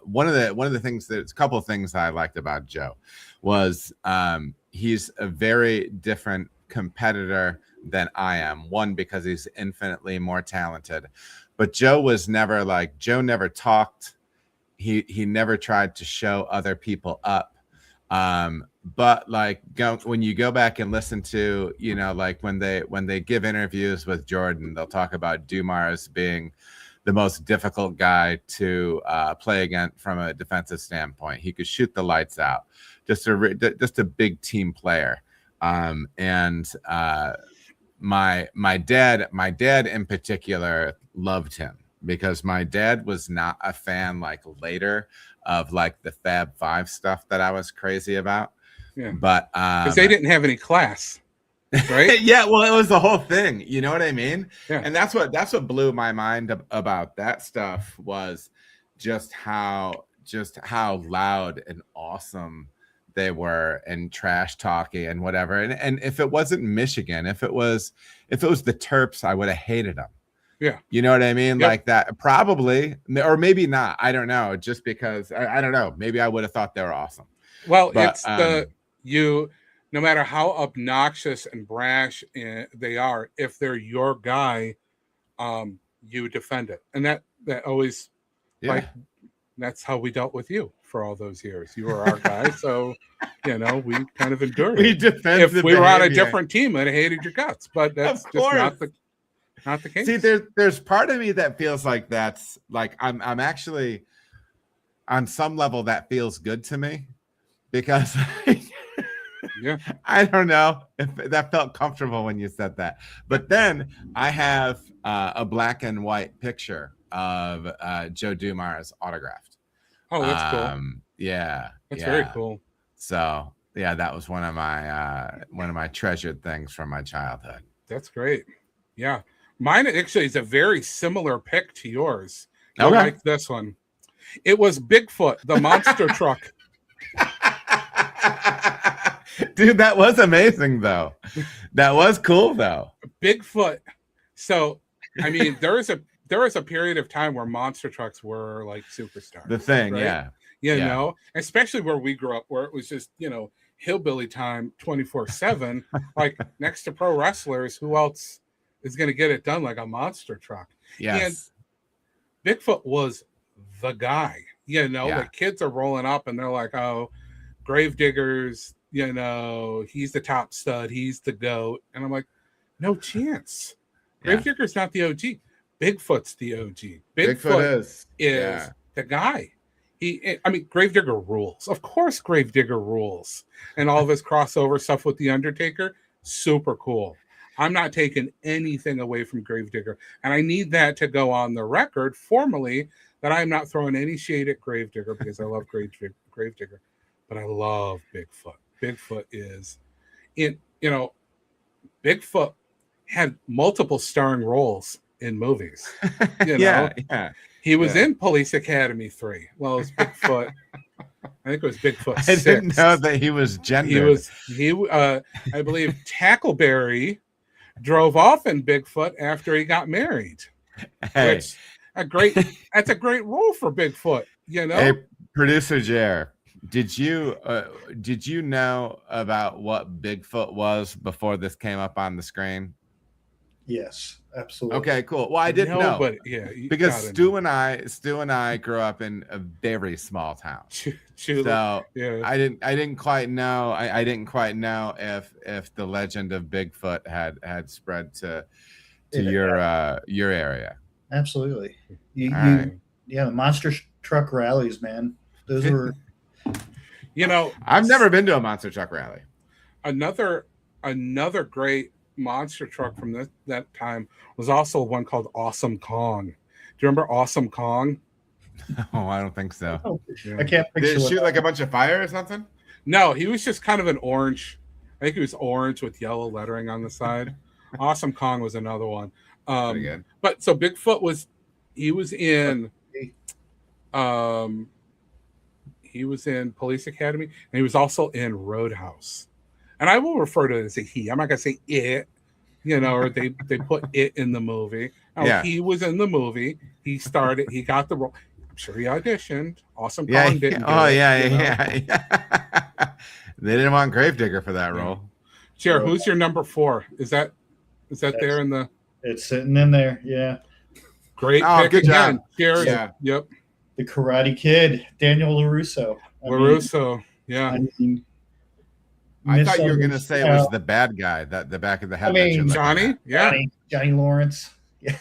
one of the things that a couple of things I liked about Joe was he's a very different competitor than I am. One, because he's infinitely more talented, but Joe never talked. He never tried to show other people up. But like when you go back and listen to, like when they give interviews with Jordan, they'll talk about Dumars being the most difficult guy to play against from a defensive standpoint. He could shoot the lights out. Just a big team player. And my dad in particular loved him because my dad was not a fan like later of like the Fab Five stuff that I was crazy about. Yeah. But because they didn't have any class. Right? Yeah, well, it was the whole thing. You know what I mean? Yeah. And that's what blew my mind about that stuff was just how loud and awesome they were and trash talking and whatever. And if it wasn't Michigan, if it was the Terps, I would have hated them. Yeah. You know what I mean? Yep. Like that, probably, or maybe not. I don't know. Just because I don't know. Maybe I would have thought they were awesome. Well, But, it's no matter how obnoxious and brash they are, if they're your guy, you defend it. And that always, like, that's how we dealt with you for all those years. You were our guy. So, we kind of endured We it. defend If the we were on a behavior. different team, I'd have hated your guts. But that's Of just course. not the case. See, there's part of me that feels like that's like I'm actually on some level that feels good to me because Yeah. I don't know if that felt comfortable when you said that. But then I have a black and white picture of Joe Dumars autographed. Oh, that's cool. Yeah, That's yeah. very cool. So yeah, that was one of my treasured things from my childhood. That's great. Yeah. Mine actually is a very similar pick to yours. You'll Okay. like this one. It was Bigfoot, the monster truck. Dude, that was amazing though. That was cool though. Bigfoot. So, I mean, there was a period of time where monster trucks were like superstars. The thing, right? yeah. You Yeah. know, especially where we grew up, where it was just, hillbilly time 24/7. Like next to pro wrestlers, who else is going to get it done like a monster truck? Yes. And Bigfoot was the guy. Yeah. Like kids are rolling up and they're like, oh, Gravediggers, he's the top stud, he's the GOAT. And I'm like, no chance. Gravedigger's not the OG. Bigfoot's the OG. Bigfoot is the guy. Gravedigger rules. Of course, Gravedigger rules. And all of his crossover stuff with The Undertaker, super cool. I'm not taking anything away from Gravedigger. And I need that to go on the record formally that I'm not throwing any shade at Gravedigger because I love Gravedigger. But I love Bigfoot. Bigfoot is Bigfoot had multiple starring roles in movies. Yeah. He was in Police Academy 3. Well, it was Bigfoot. I think it was Bigfoot 6. I didn't know that he was gendered. I believe Tackleberry drove off in Bigfoot after he got married. Hey. That's a great role for Bigfoot, Hey, producer Jer, did you know about what Bigfoot was before this came up on the screen? Yes, absolutely. Okay, cool. Well, I didn't know, but yeah, because Stu and I grew up in a very small town. So yeah. I didn't quite know. I didn't quite know if the legend of Bigfoot had spread to your area. Absolutely. Right. The monster truck rallies, man. Those were. I've never been to a monster truck rally. Another great monster truck from that time was also one called Awesome Kong. Do you remember Awesome Kong? Oh, I don't think so. Oh, I can't picture. Did it shoot like a bunch of fire or something? No, he was just kind of an orange. I think he was orange with yellow lettering on the side. Awesome Kong was another one. Pretty good. But so Bigfoot was in Police Academy, and he was also in Roadhouse. And I will refer to it as a he. I'm not gonna say it, or they put it in the movie. No, He was in the movie. He started. He got the role. I'm sure he auditioned. Awesome Kong didn't. Yeah. They didn't want Gravedigger for that role. Jer, who's your number 4? Is that there in the? It's sitting in there. Yeah. Great. Oh, pick good again. job. Jer, Yeah. Yep. The Karate Kid, Daniel LaRusso. Yeah. I thought you were going to say it was the bad guy, that the back of the head. Johnny. Yeah. Johnny Lawrence. Yeah.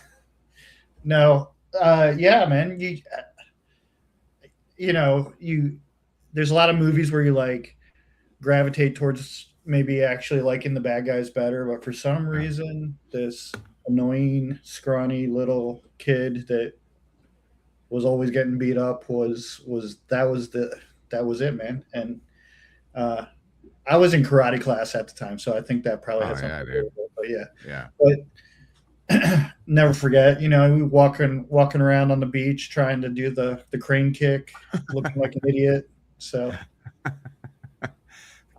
No. Yeah, man. There's a lot of movies where you like gravitate towards maybe actually liking the bad guys better, but for some reason, this annoying, scrawny little kid that was always getting beat up was it, man. And I was in karate class at the time, so I think that probably has something to do with it. But yeah. But never forget, we walking around on the beach trying to do the crane kick, looking like an idiot. So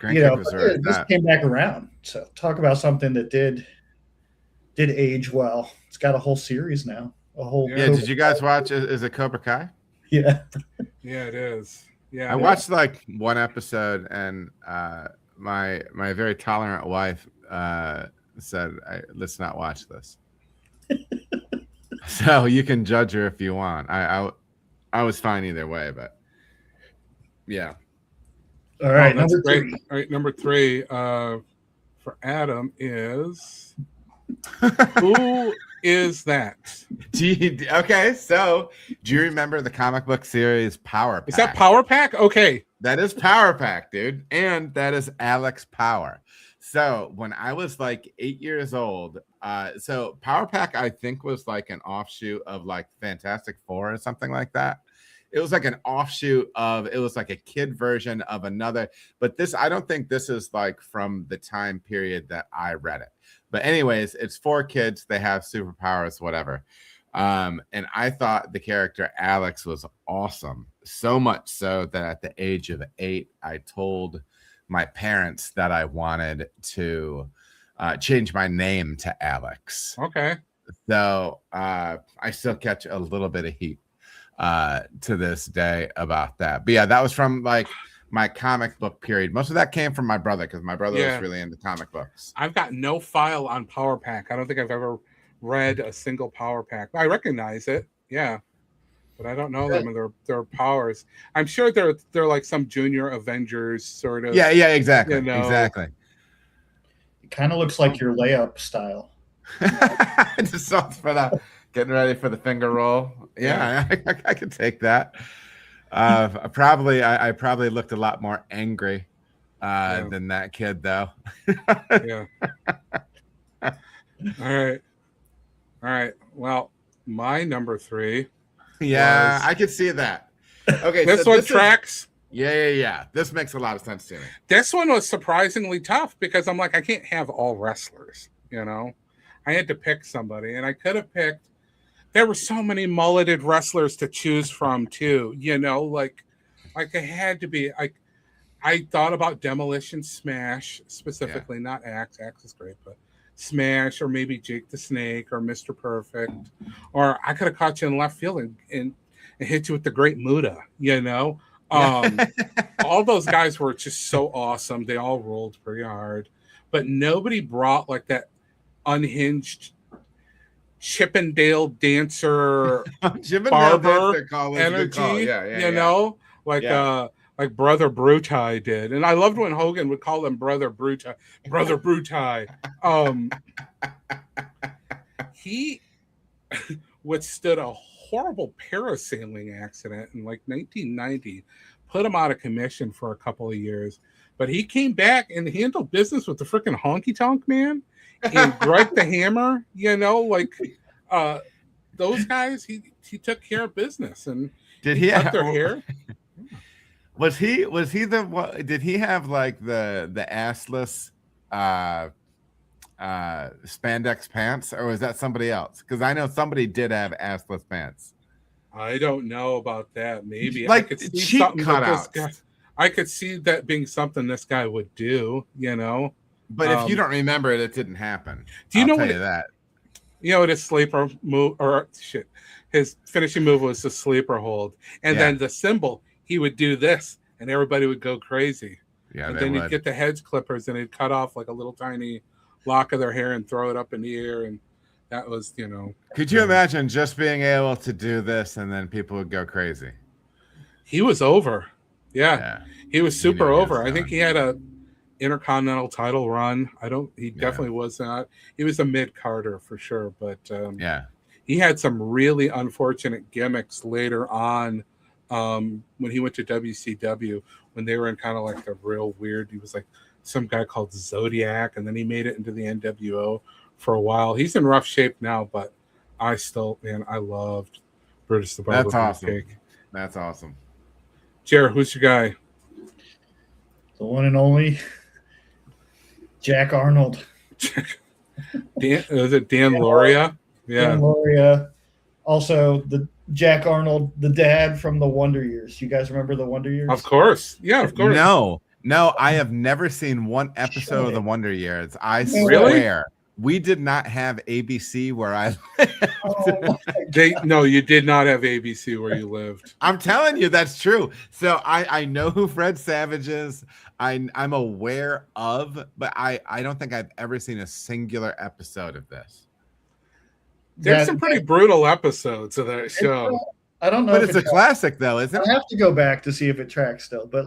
this came back around. So talk about something that did age well. It's got a whole series now. Did you guys watch? Is it Cobra Kai? Yeah. Yeah, it is. Yeah, I watched like one episode, and my very tolerant wife said, "Let's not watch this." So you can judge her if you want. I was fine either way, but yeah. All right, that's number great. 3. All right, number 3 for Adam is who is that? Okay, so do you remember the comic book series Power Pack? Is that Power Pack? Okay. That is Power Pack, dude. And that is Alex Power. So when I was like 8 years old, so Power Pack I think was like an offshoot of like Fantastic Four or something like that. It was like an offshoot of, it was like a kid version of another, but this, I don't think this is like from the time period that I read it. But anyways, it's 4 kids, they have superpowers, whatever. And I thought the character Alex was awesome, so much so that at the age of 8, I told my parents that I wanted to change my name to Alex. Okay. So I still catch a little bit of heat to this day about that. But yeah, that was from like my comic book period. Most of that came from my brother because my brother was really into comic books. I've got no file on Power Pack. I don't think I've ever read a single Power Pack. I recognize it, yeah, but I don't know them and their powers. I'm sure they're like some Junior Avengers sort of. Yeah, exactly, exactly. It kind of looks like your layup style. Just something for that, getting ready for the finger roll. Yeah. I could take that. I probably looked a lot more angry than that kid, though. Yeah. All right. Well, my number 3. Yeah, I could see that. Okay, this one tracks. Yeah. This makes a lot of sense to me. This one was surprisingly tough because I'm like, I can't have all wrestlers, you know? I had to pick somebody, and I could have picked. There were so many mulleted wrestlers to choose from, too, you know? Like it had to be. I thought about Demolition Smash specifically, not Axe. Axe is great, but Smash, or maybe Jake the Snake, or Mr. Perfect, or I could have caught you in left field and hit you with the Great Muda, you know? All those guys were just so awesome. They all rolled pretty hard, but nobody brought like that unhinged Chippendale dancer barber energy, you know? Like Brother Brutai did. And I loved when Hogan would call him Brother Brutai. Brother Brutai. He withstood a horrible parasailing accident in like 1990, put him out of commission for a couple of years. But he came back and handled business with the freaking Honky Tonk Man and Greg the Hammer, you know, like those guys, he took care of business. And did he cut their hair? Was he the one? Did he have like the assless spandex pants, or was that somebody else? Because I know somebody did have assless pants. I don't know about that. Maybe like I could see cheek cutouts. I could see that being something this guy would do, you know. But if you don't remember it, it didn't happen. Do you know what that? You know what his sleeper move his finishing move was the sleeper hold, and then the symbol. He would do this, and everybody would go crazy. Yeah, and then he'd get the hedge clippers, and he'd cut off like a little tiny lock of their hair and throw it up in the air, and that was, you know. Could you imagine just being able to do this, and then people would go crazy? He was over. Yeah. He was super over. I think he had a Intercontinental title run. He definitely was not. He was a mid-carder for sure, but he had some really unfortunate gimmicks later on. When he went to WCW, when they were in kind of like the real weird, he was like some guy called Zodiac, and then he made it into the NWO for a while. He's in rough shape now, but I loved Brutus the Barber. That's awesome. That's awesome. Jared, who's your guy? The one and only Jack Arnold. Was it Dan Lauria? Yeah. Dan Lauria. Also, the Jack Arnold, the dad from the Wonder Years. You guys remember the Wonder Years? Of course. Yeah, of course. No, I have never seen one episode of the Wonder Years. I swear. We did not have ABC where I lived. No, you did not have ABC where you lived. I'm telling you, that's true. So I know who Fred Savage is. I'm aware of, but I don't think I've ever seen a singular episode of this. There's some pretty brutal episodes of that show. I don't know, but it's a classic, though, isn't it? I have to go back to see if it tracks still, but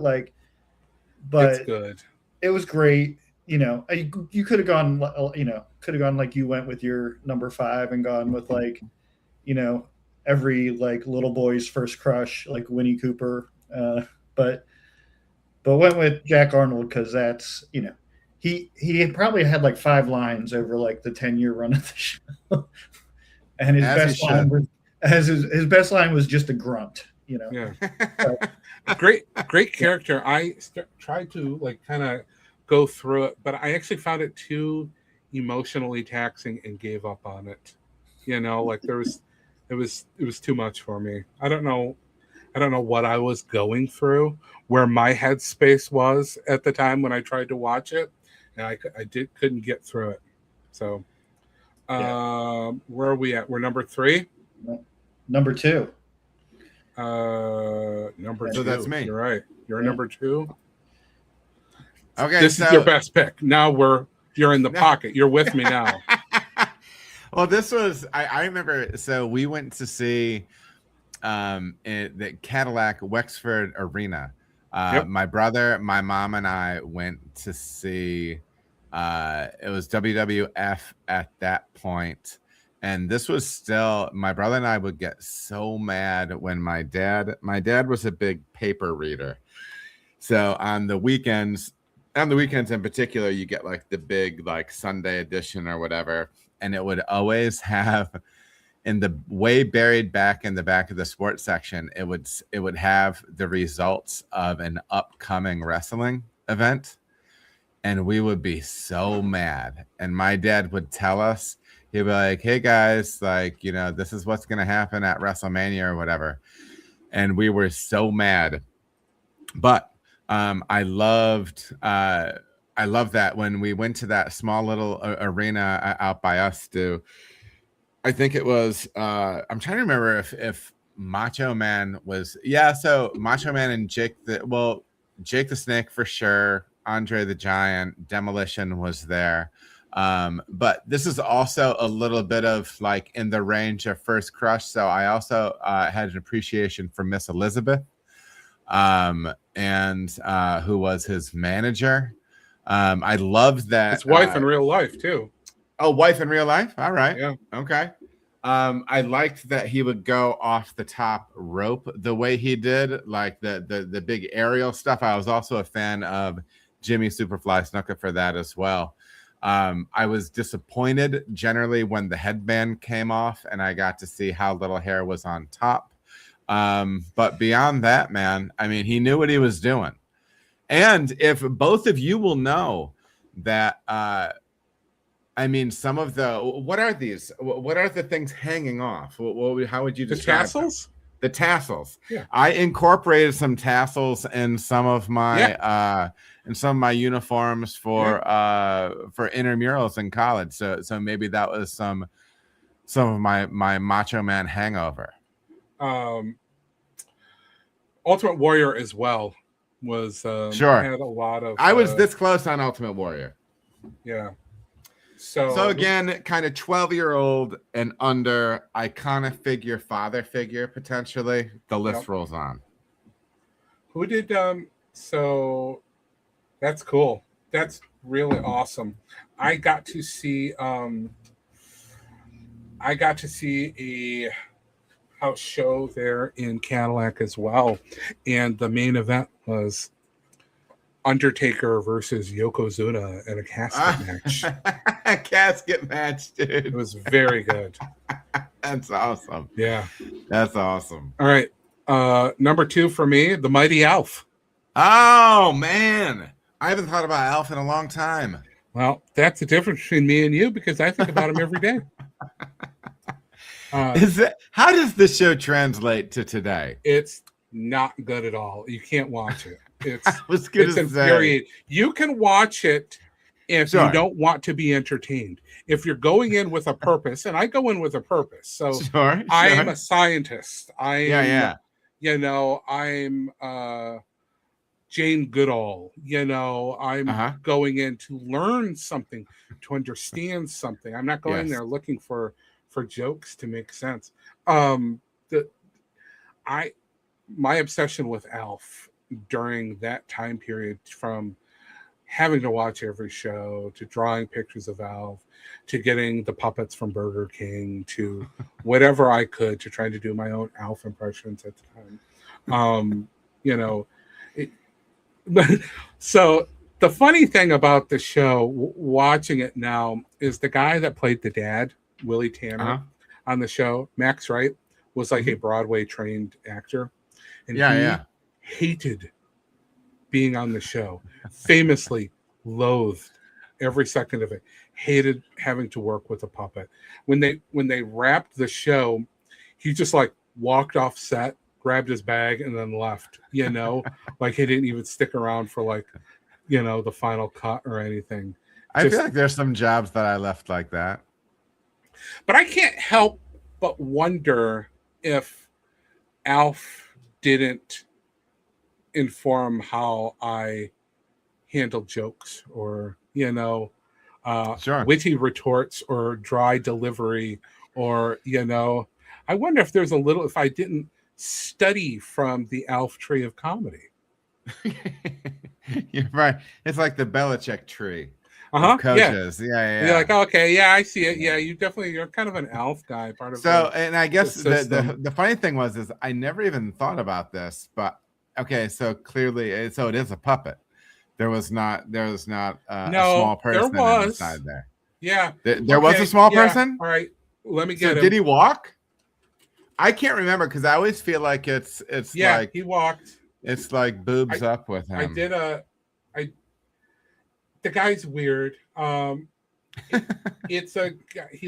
it's good. It was great. You know, you could have gone. Like you went with your number 5 and gone with like, you know, every like little boy's first crush, like Winnie Cooper. But went with Jack Arnold because that's, you know, he probably had like 5 lines over like the 10-year run of the show. And his As he best line should. was his best line was just a grunt, you know. Yeah. Great character. I tried to like kind of go through it, but I actually found it too emotionally taxing and gave up on it. You know, like it was too much for me. I don't know what I was going through, where my headspace was at the time when I tried to watch it, and I couldn't get through it. So, where are we at? We're number 3. Number 2. Number So 2. that's me. You're right. You're Yeah. number 2. Okay, This is your best pick. Now you're in the pocket. You're with me now. Well, this was I remember. So we went to see in the Cadillac Wexford Arena. Yep. My brother, my mom, and I went to see. It was WWF at that point, and this was still. My brother and I would get so mad when my dad was a big paper reader. So on the weekends in particular, you get like the big like Sunday edition or whatever, and it would always have in the way buried back in the back of the sports section, it would have the results of an upcoming wrestling event, and we would be so mad. And my dad would tell us, he'd be like, "Hey guys, like, you know, this is what's gonna happen at WrestleMania or whatever," and we were so mad. But I loved that when we went to that small little arena out by us, Stu. I think it was. I'm trying to remember if Macho Man was. Yeah, so Macho Man and Jake the Snake for sure. Andre the Giant, Demolition was there. But this is also a little bit of like in the range of First Crush. So I also had an appreciation for Miss Elizabeth. And who was his manager. I loved that. His wife in real life too. Oh, wife in real life? All right. Yeah. Okay. I liked that he would go off the top rope the way he did, like the big aerial stuff. I was also a fan of Jimmy Superfly Snuka for that as well. I was disappointed generally when the headband came off and I got to see how little hair was on top. But beyond that, man, I mean, he knew what he was doing. And if both of you will know that, I mean, some of the, what are these? What are the things hanging off? How would you The describe tassels? them? The tassels. Yeah. I incorporated some tassels in some of my uniforms for intramurals in college. So maybe that was some of my Macho Man hangover. Ultimate Warrior as well was Sure. had a lot of. I was this close on Ultimate Warrior. Yeah. So again, kind of 12-year-old and under, iconic figure, father figure potentially. The list rolls on. Who did so that's cool. That's really awesome. I got to see a house show there in Cadillac as well, and the main event was Undertaker versus Yokozuna in a casket match. A casket match, dude. It was very good. That's awesome. Yeah. That's awesome. All right. Number 2 for me, the Mighty Alf. Oh, man. I haven't thought about Alf in a long time. Well, that's the difference between me and you because I think about him every day. How does this show translate to today? It's not good at all. You can't watch it. It's infuriating. You can watch it if you don't want to be entertained. If you're going in with a purpose, and I go in with a purpose. So I am a scientist. I'm Jane Goodall. I'm going in to learn something, to understand something. I'm not going there looking for jokes to make sense. My obsession with Alf during that time period, from having to watch every show to drawing pictures of Alf to getting the puppets from Burger King to whatever I could to try to do my own Alf impressions at the time. So The funny thing about the show, watching it now, is the guy that played the dad, Willie Tanner, Uh-huh. on the show, Max Wright, was like a Mhm. Broadway trained actor, and Yeah, he yeah. hated being on the show. Famously loathed every second of it. Hated having to work with a puppet. When they wrapped the show, he just like walked off set, grabbed his bag, and then left. Like he didn't even stick around for like the final cut or anything. I feel like there's some jobs that I left like that. But I can't help but wonder if Alf didn't inform how I handle jokes or Sure. witty retorts or dry delivery or I wonder if there's a little, if I didn't study from the Alf tree of comedy. You're right. It's like the Belichick tree Yeah. of coaches. Yeah. You're like, okay, yeah, I see it. Yeah, you're kind of an Alf guy, part of So, and I guess the system. the funny thing is I never even thought about this, but okay, so clearly, so it is a puppet. There was not a small person inside there. Yeah, There was a small person. All right, let me get him. Did he walk? I can't remember because I always feel like it's like he walked. It's like boobs up with him. The guy's weird. He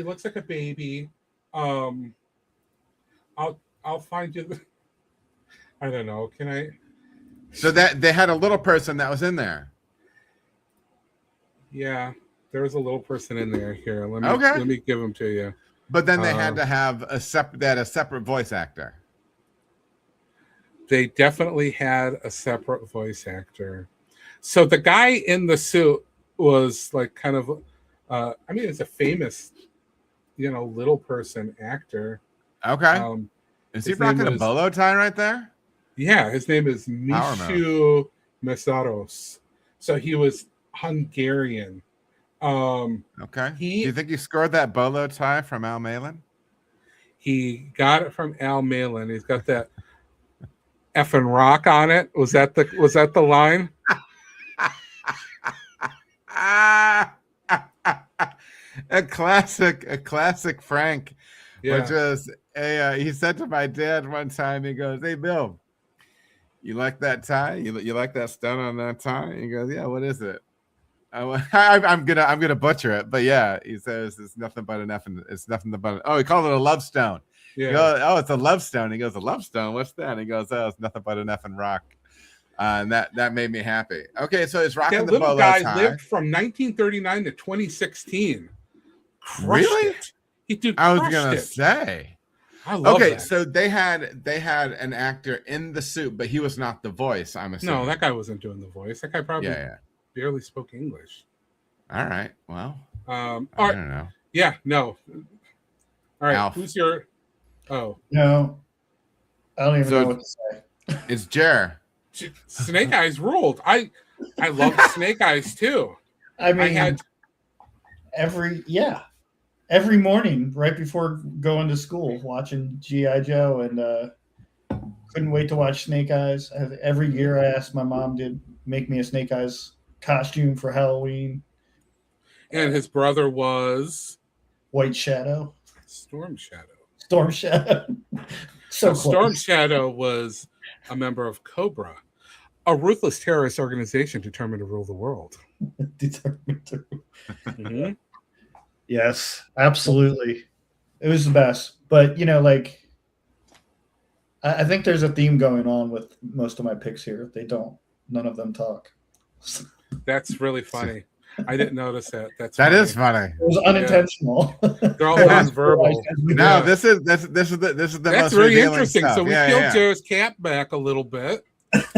looks like a baby. I'll find you. I don't know. Can I? So that they had a little person that was in there. Yeah, there was a little person in there. Here, let me give him to you. But then they had to have a separate voice actor. They definitely had a separate voice actor. So the guy in the suit was like kind of, it's a famous, little person actor. Okay. Is he rocking a bolo tie right there? Yeah, his name is Mishu Mesaros. So he was Hungarian. Okay. Do you think he scored that bolo tie from Al Malin? He got it from Al Malin. He's got that effing rock on it. Was that the line? A classic Frank. Yeah. Which was he said to my dad one time, he goes, "Hey Bill, you like that tie? You like that stone on that tie?" He goes, "Yeah, what is it?" I'm gonna butcher it, but yeah, he says it's nothing but an effing. It's nothing but he called it a love stone. Yeah. He goes, "Oh, it's a love stone." He goes, "A love stone? What's that?" And he goes, "Oh, it's nothing but an effing rock." And that made me happy. Okay, so he's rocking the bolo tie. Guy lived from 1939 to 2016. Really? I was gonna say. I love that. So they had an actor in the suit, but he was not the voice. I'm assuming. No, that guy wasn't doing the voice. That guy probably barely spoke English. All right. Well, I don't know. Yeah. No. All right. Alf. Who's your? Oh. No. I don't even know what to say. It's Jer. Snake Eyes ruled. I love Snake Eyes too. I mean, every morning right before going to school, watching G.I. Joe, and couldn't wait to watch Snake Eyes. Every year, I asked my mom to make me a Snake Eyes costume for Halloween. And his brother was White Shadow, Storm Shadow. So Storm Shadow was a member of Cobra, a ruthless terrorist organization determined to rule the world. Mm-hmm. Yes, absolutely. It was the best. But, I think there's a theme going on with most of my picks here. None of them talk. That's really funny. I didn't notice that. That is funny. It was unintentional. They're all nonverbal. No, this is the That's most very interesting. Stuff. So we peeled Joe's cap back a little bit.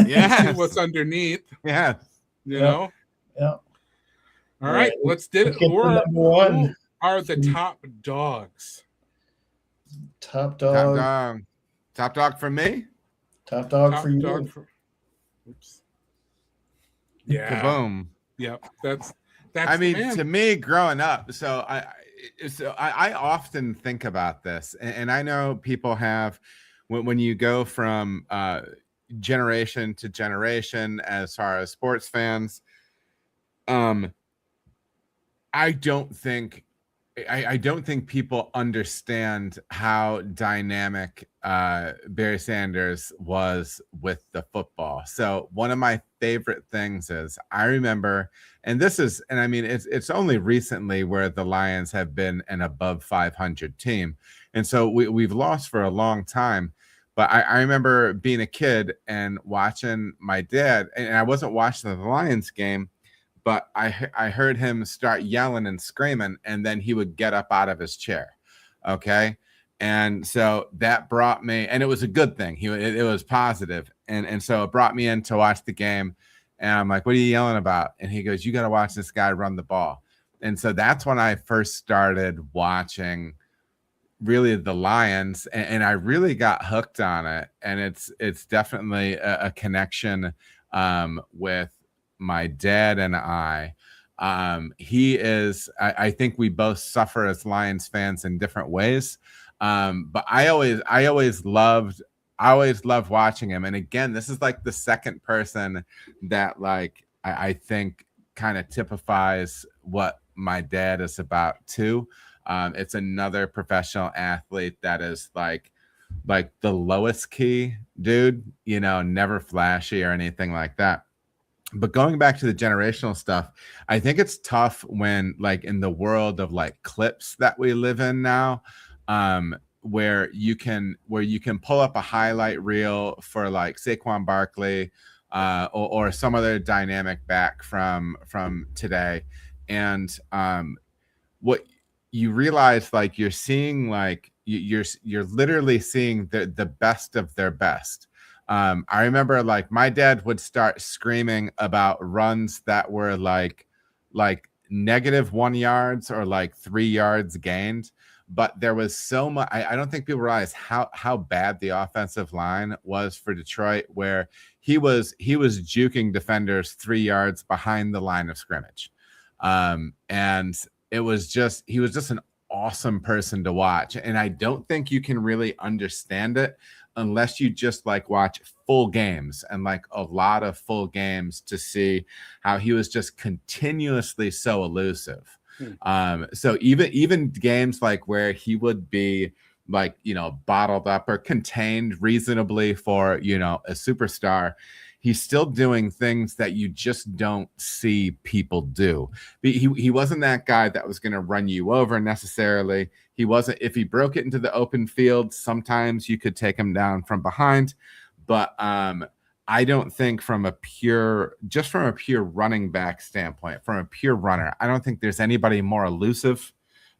Yeah. See what's underneath. Yeah. You know? Yeah. All right, let's do it. Who are the top dogs? Top dog. Top dog for me? Top dog for you. Oops. Yeah. Kaboom. Yep. That's I mean, to me, growing up, so I often think about this, and I know people have when you go from generation to generation as far as sports fans, Um, I don't think I don't think people understand how dynamic Barry Sanders was with the football. So one of my favorite things is I remember, and this is, and I mean, it's only recently where the Lions have been an above 500 team, and so we've lost for a long time. But I remember being a kid and watching my dad, and I wasn't watching the Lions game, but I heard him start yelling and screaming, and then he would get up out of his chair. Okay. And so that brought me, and it was a good thing. It was positive. And so it brought me in to watch the game. And I'm like, what are you yelling about? And he goes, you got to watch this guy run the ball. And so that's when I first started watching really the Lions, and I really got hooked on it. And it's definitely a connection with my dad and I. He is, I think we both suffer as Lions fans in different ways. But I always loved watching him. And again, this is like the second person that like I think kind of typifies what my dad is about too. It's another professional athlete that is like the lowest key dude, never flashy or anything like that. But going back to the generational stuff, I think it's tough when like in the world of like clips that we live in now, where you can pull up a highlight reel for like Saquon Barkley, or some other dynamic back from today, and what you realize, like you're seeing, like you're literally seeing the best of their best. I remember like my dad would start screaming about runs that were like -1 yards or like 3 yards gained. But there was so much, I don't think people realize how bad the offensive line was for Detroit, where he was juking defenders 3 yards behind the line of scrimmage. And he was just an awesome person to watch. And I don't think you can really understand it unless you just like watch full games, and like a lot of full games, to see how he was just continuously so elusive. So even games like where he would be like, bottled up or contained reasonably for, a superstar, he's still doing things that you just don't see people do. He wasn't that guy that was going to run you over necessarily. He wasn't, if he broke it into the open field, sometimes you could take him down from behind. But I don't think from a pure running back standpoint, from a pure runner, I don't think there's anybody more elusive,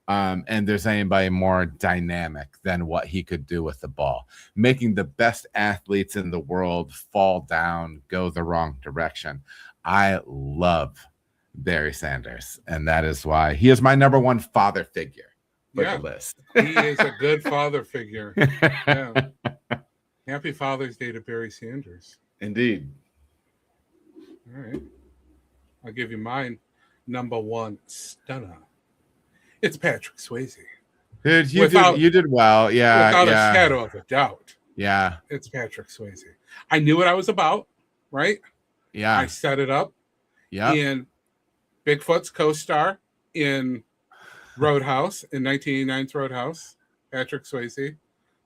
and there's anybody more dynamic than what he could do with the ball, making the best athletes in the world fall down, go the wrong direction. I love Barry Sanders, and that is why he is my number one father figure for the list. He is a good father figure. Yeah. Happy Father's Day to Barry Sanders. Indeed. All right. I'll give you mine. Number one stunner. It's Patrick Swayze. Dude, you did well. Yeah. Without a shadow of a doubt. Yeah. It's Patrick Swayze. I knew what I was about, right? Yeah. I set it up. Yeah. In Bigfoot's co-star in Roadhouse, in 1989's Roadhouse, Patrick Swayze.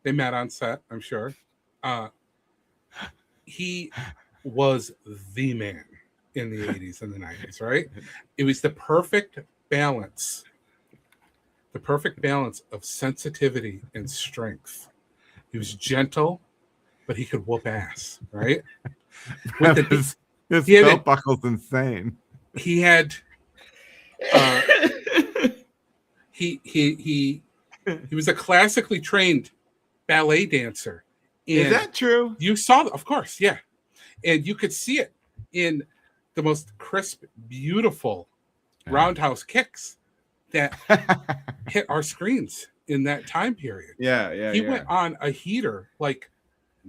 They met on set, I'm sure. He was the man in the 80s and the 90s, right? It was the perfect balance of sensitivity and strength. He was gentle, but he could whoop ass, right? His belt buckle's insane. He had he was a classically trained ballet dancer. Is that true? You saw, of course, yeah. And you could see it in the most crisp, beautiful roundhouse kicks that hit our screens in that time period. Yeah. He went on a heater like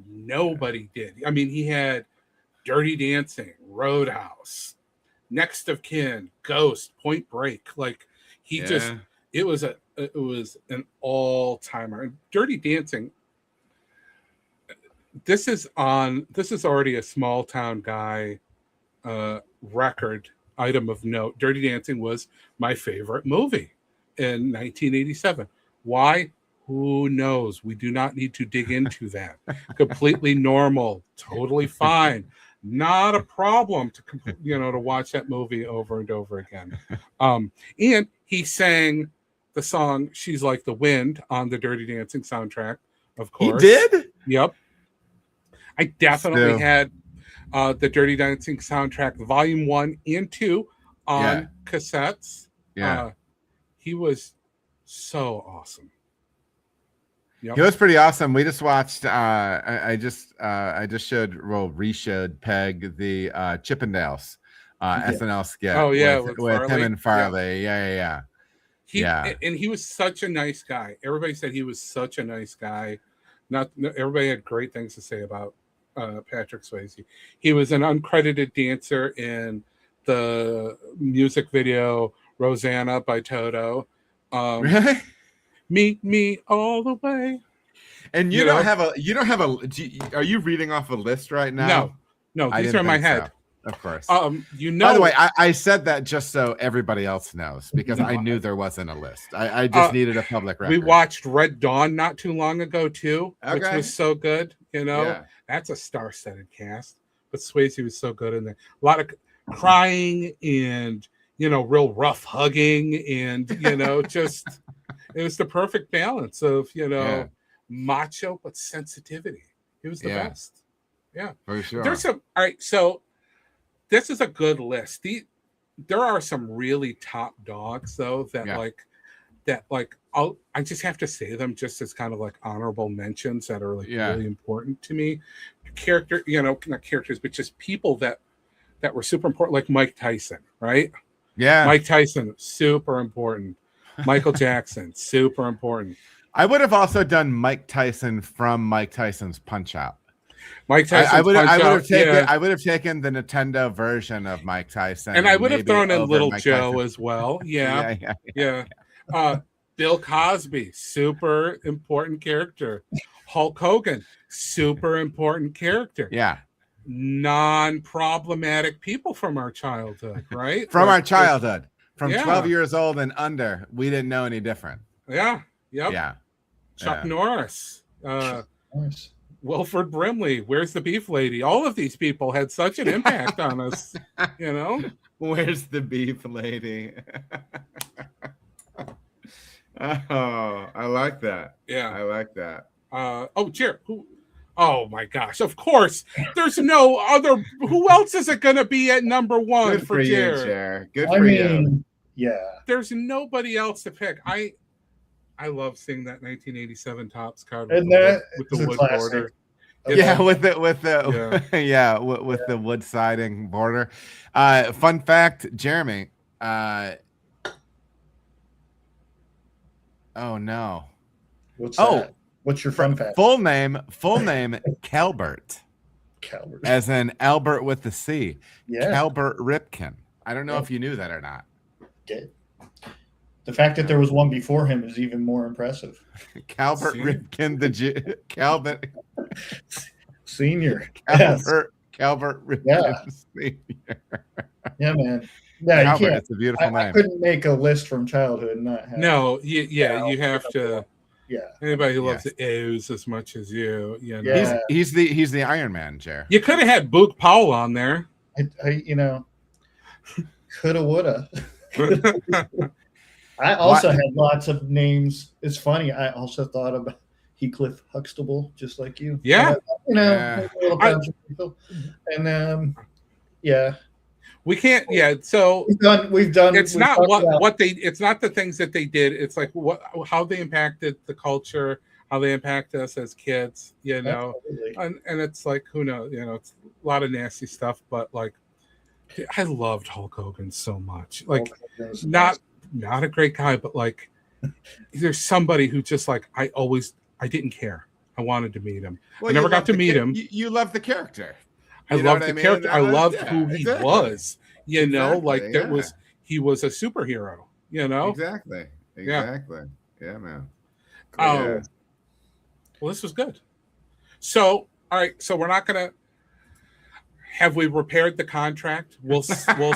nobody did. I mean, he had Dirty Dancing, Roadhouse, Next of Kin, Ghost, Point Break. Like it was an all-timer. Dirty Dancing. This is already a small town guy record item of note, Dirty Dancing was my favorite movie in 1987. Why? Who knows? We do not need to dig into that. Completely normal, totally fine, not a problem to to watch that movie over and over again. And he sang the song "She's Like the Wind" on the Dirty Dancing soundtrack, of course. He did? Yep. I definitely had the Dirty Dancing soundtrack, Volume 1 and 2 on cassettes. Yeah. He was so awesome. Yep. He was pretty awesome. We just watched. I just re-showed Peg the Chippendales SNL skit. Oh yeah, with him and Farley. Yeah. And he was such a nice guy. Everybody said he was such a nice guy. Everybody had great things to say about Patrick Swayze. He was an uncredited dancer in the music video Rosanna by Toto. Really? Meet me all the way. And you don't have a. Are you reading off a list right now? No, these are in my head. So. Of course. By the way, I said that just so everybody else knows because I knew there wasn't a list. I just needed a public record. We watched Red Dawn not too long ago too, which was so good. That's a star-studded cast. But Swayze was so good in there. A lot of crying and real rough hugging and just it was the perfect balance of macho but sensitivity. It was the best. Yeah, for sure. There's some. All right, so this is a good list. There are some really top dogs though that I just have to say them just as kind of like honorable mentions that are really important to me. Not characters, but just people that were super important, like Mike Tyson, right? Yeah, Mike Tyson, super important. Michael Jackson, super important. I would have also done Mike Tyson from Mike Tyson's Punch-Out. Mike Tyson. I would have taken the Nintendo version of Mike Tyson, and I would have thrown in Little Joe as well. Yeah. Bill Cosby, super important character. Hulk Hogan, super important character. Yeah. Non-problematic people from our childhood, right? From our childhood. From 12 years old and under, we didn't know any different. Yeah. Yep. Yeah. Chuck Norris. Wilford Brimley. Where's the Beef Lady? All of these people had such an impact on us. Where's the Beef Lady? Oh, I like that. Yeah. I like that. Jared. Oh my gosh! Of course, there's no other. Who else is it going to be at number one for Jared? You, Jared. Good for you. Yeah. There's nobody else to pick. I love seeing that 1987 Topps card with the wood border. With the wood siding border. Fun fact, Jeremy. Oh no. What's that? What's your fun fact? Full name, Calbert. Calbert. As in Albert with the C. Yeah. Calbert Ripken. I don't know if you knew that or not. Did. The fact that there was one before him is even more impressive. Calbert Ripken, Calvin Senior. Calbert Ripken Senior. Yeah, man. Yeah, Calvert, you can't. it's a beautiful name. I couldn't make a list from childhood and not have. No, you have to. Yeah. Anybody who loves the O's as much as you, Yeah. He's the Iron Man, Jer. You could have had Boog Powell on there. Coulda, woulda. I also had lots of names. It's funny. I also thought about Heathcliff Huxtable, just like you. Yeah. We can't. Yeah. So we've done. It's not what they. It's not the things that they did. It's like how they impacted the culture, how they impact us as kids. Absolutely. And it's like who knows. It's a lot of nasty stuff. But like, I loved Hulk Hogan so much. Like, not a great guy, but like, there's somebody who just like I didn't care. I wanted to meet him. I never got to meet him. You love the character. I loved the character. I loved who he was. He was a superhero. Exactly. Yeah, man. Well, this was good. So, all right. So we're not gonna. Have we repaired the contract? Will the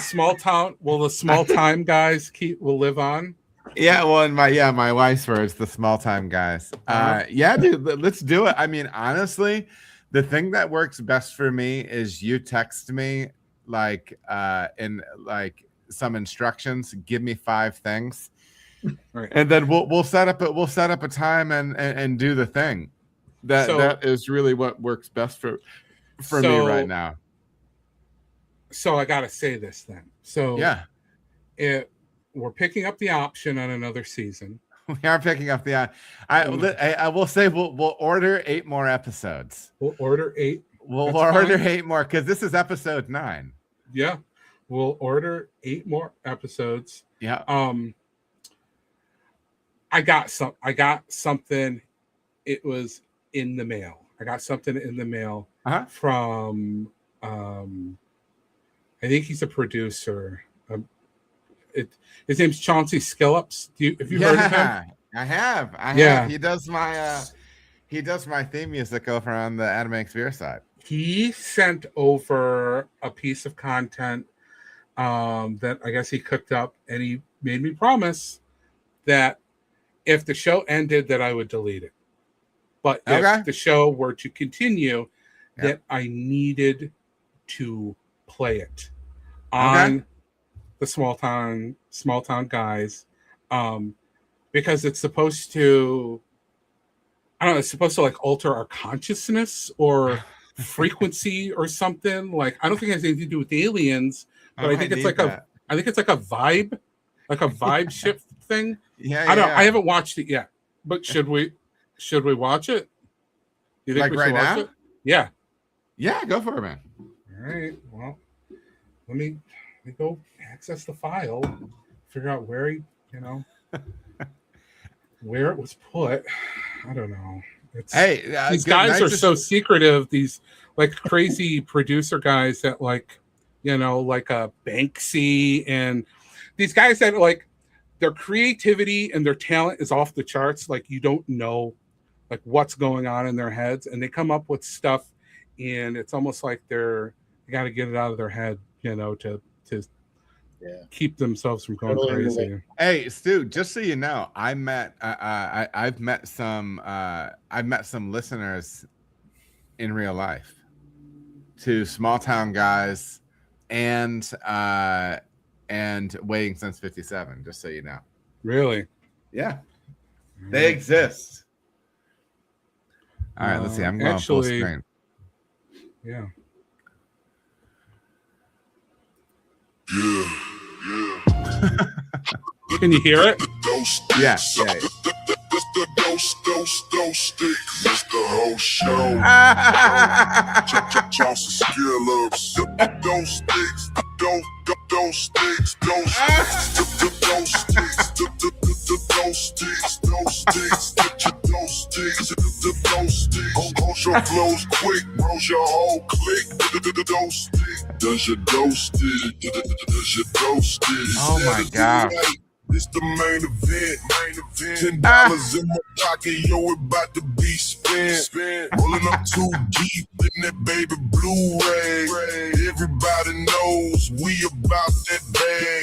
small time guys will live on? Yeah, well, in my wife's words, the small time guys. Yeah, dude, let's do it. I mean, honestly, the thing that works best for me is you text me like in like some instructions, give me 5 things, Right. and then we'll set up a time and do the thing. That is really what works best for me right now. So I gotta say this then. So yeah, we're picking up the option on another season. we are picking up the. I will say we'll order 8 more episodes. We'll order 8. We'll order 8 more because this is episode 9. Yeah, we'll order 8 more episodes. Yeah. I got something. It was in the mail. I got something in the mail from. I think he's a producer. His name's Chauncey Skillups. Have you heard of him? I have. Yeah. He does my theme music over on the Adamax Beer side. He sent over a piece of content that I guess he cooked up, and he made me promise that if the show ended, that I would delete it. But if the show were to continue, that I needed to play it on the small town guys, because it's supposed to, I don't know, it's supposed to like alter our consciousness or frequency or something. Like, I don't think it has anything to do with aliens, but I think it's like a vibe, like a vibe shift thing. Yeah, I haven't watched it yet, but should we watch it? You think like we right should watch now? it? Yeah. Yeah, go for it, man. All right. Well, let me go access the file, figure out where where it was put. I don't know. These guys are so secretive. These like crazy producer guys that like a Banksy, and these guys that like their creativity and their talent is off the charts. Like you don't know like what's going on in their heads, and they come up with stuff, and it's almost like they got to get it out of their head, to keep themselves from going crazy. Hey, Stu, just so you know, I've met some listeners in real life to Small Town Guys and Waiting Since 57, just so you know. Really? Yeah. They exist. All right, let's see. I'm going full screen. Yeah. Can you hear it? Yeah. Your flows quick, rolls your whole click. Does your dough stick? Oh my God. This the main event. $10 in my pocket, yo, it about to be spent. Rolling up too deep in that baby Blu-ray. Everybody knows we about that bag.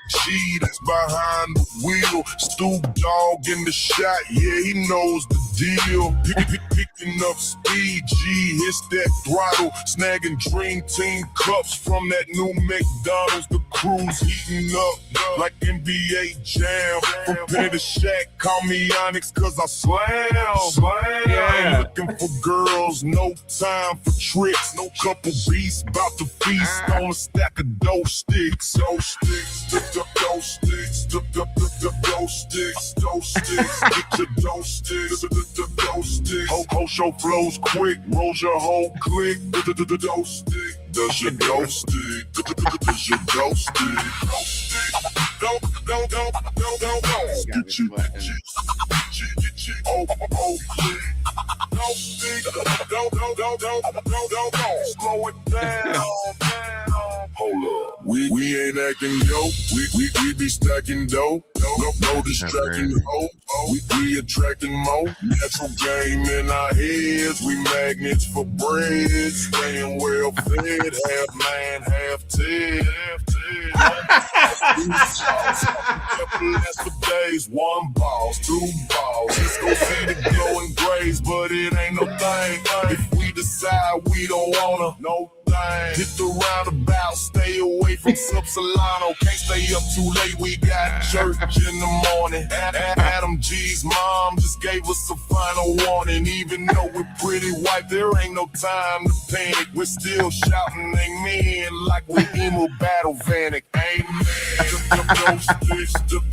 G that's behind the wheel. Stu Dog in the shot, yeah, he knows the deal. Picking up speed, G hits that throttle. Snagging Dream Team cups from that new McDonald's. The crew's heating up like NBA Jam. From Penny to Shaq, call me Onyx cause I slam. Yeah. Looking for girls, no time for tricks. No couple beasts, bout to feast on a stack of dough sticks. Dough sticks. Get your dough sticks. Get your dough sticks. Whole show flows quick, rolls your whole click. Dough stick. Does your dough stick? Does your dough stick? Don't. Get you. Oh, click. Dough stick. Don't. Slow it down. Hold up. We ain't acting dope. We be stacking dope. No distracting hope. We attracting more. Natural game in our heads. We magnets for bread. Staying well fed. Half man, half Ted. Last for days. One balls, two balls. Just go see the glowing grays, but it ain't no thing. If we decide we don't wanna, no thing. Hit the roundabout, stay away from Sub-Solano. Can't stay up too late, we got church in the morning. Adam G's mom just gave us a final warning. Even though we're pretty white, there ain't no time to panic. We're still shouting amen like we emo battle Vanek. Amen. Dope sticks, dope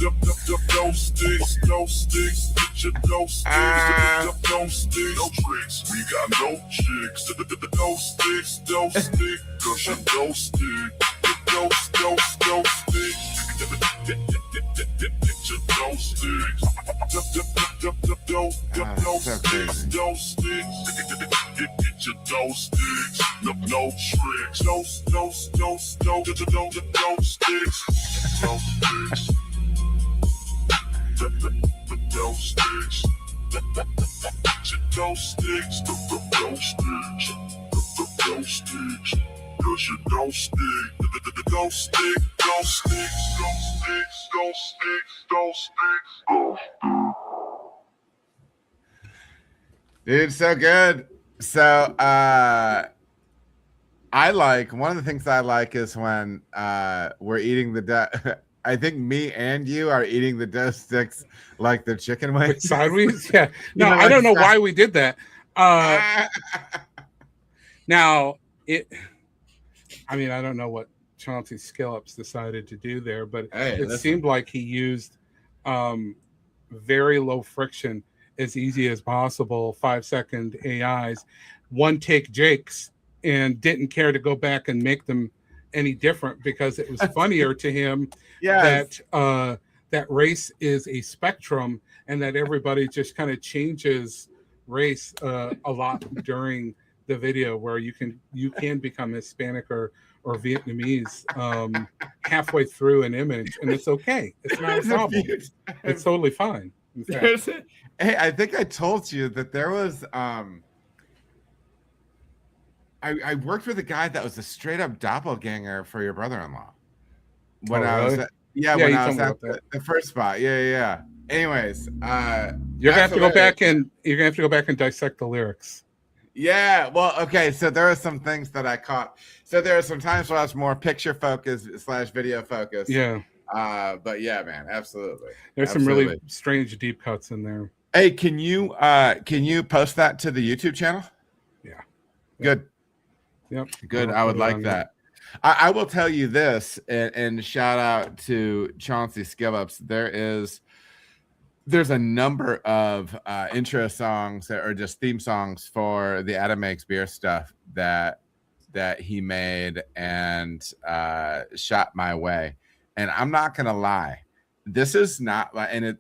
sticks, dope sticks, get your dope sticks, dope sticks, no tricks. We got no chicks, dope sticks, cause your dope stick, dope sticks, get your dope sticks, dope sticks, get your dope sticks, no tricks, dope sticks, dope sticks, dope sticks, dope sticks, dope sticks, dope sticks, cause you don't stick, don't stick, don't stick, don't stick, don't stick, don't stick. Dude, so good. So I like, one of the things I like is when we're eating the I think me and you are eating the dough sticks like the chicken wings. Sideways? Yeah. No, You know, I don't know like why we did that. Now, I mean, I don't know what Chauncey Skillups decided to do there, but it seemed like he used very low friction, as easy as possible, 5-second AIs, one take Jakes, and didn't care to go back and make them any different because it was funnier to him that race is a spectrum and that everybody just kind of changes race a lot during the video, where you can become Hispanic or Vietnamese halfway through an image, and it's okay. It's not a problem. It's totally fine. Hey, I think I told you that there was I worked with a guy that was a straight up doppelganger for your brother-in-law. When I was at, when I was at the first spot. Yeah. Anyways, you're gonna have to go back and dissect the lyrics. Yeah, well, okay, so there are some things that I caught. So there are some times where I was more picture focused / video focused. Yeah. But yeah, man, absolutely. There's some really strange deep cuts in there. Hey, can you post that to the YouTube channel? Yeah. Good. Yep. Good. I would like that. I will tell you this, and shout out to Chauncey Skillups. There's a number of intro songs or just theme songs for the Adam Makes Beer stuff that he made and shot my way. And I'm not gonna lie, this is not like, and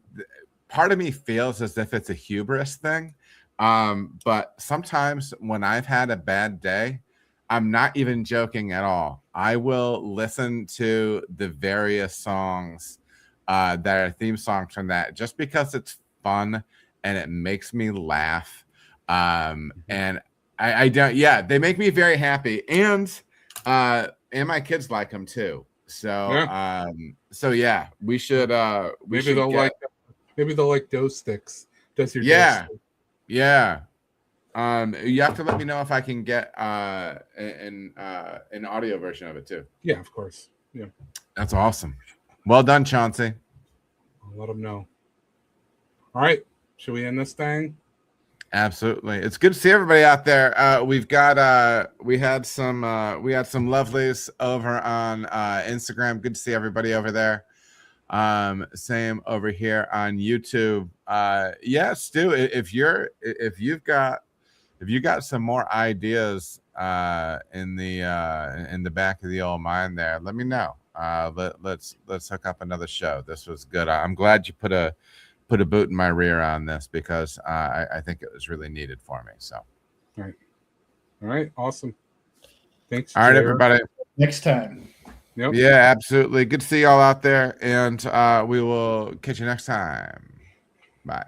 part of me feels as if it's a hubris thing. But sometimes when I've had a bad day, I'm not even joking at all, I will listen to the various songs that are theme songs from that, just because it's fun and it makes me laugh. And I don't, they make me very happy, and my kids like them too. So so yeah, we should maybe they'll like dough sticks. Does your yeah. You have to let me know if I can get an audio version of it too. Yeah, of course. Yeah, that's awesome. Well done, Chauncey. I'll let them know. All right, should we end this thing? Absolutely. It's good to see everybody out there. We had some lovelies over on Instagram. Good to see everybody over there. Same over here on YouTube. Stu, if you've got some more ideas in the back of the old mind there, let me know. Let's hook up another show. This was good. I'm glad you put a boot in my rear on this, because I think it was really needed for me. So, all right, awesome. Thanks. All right, everybody. Next time. Yep. Yeah, absolutely. Good to see y'all out there, and we will catch you next time. Bye.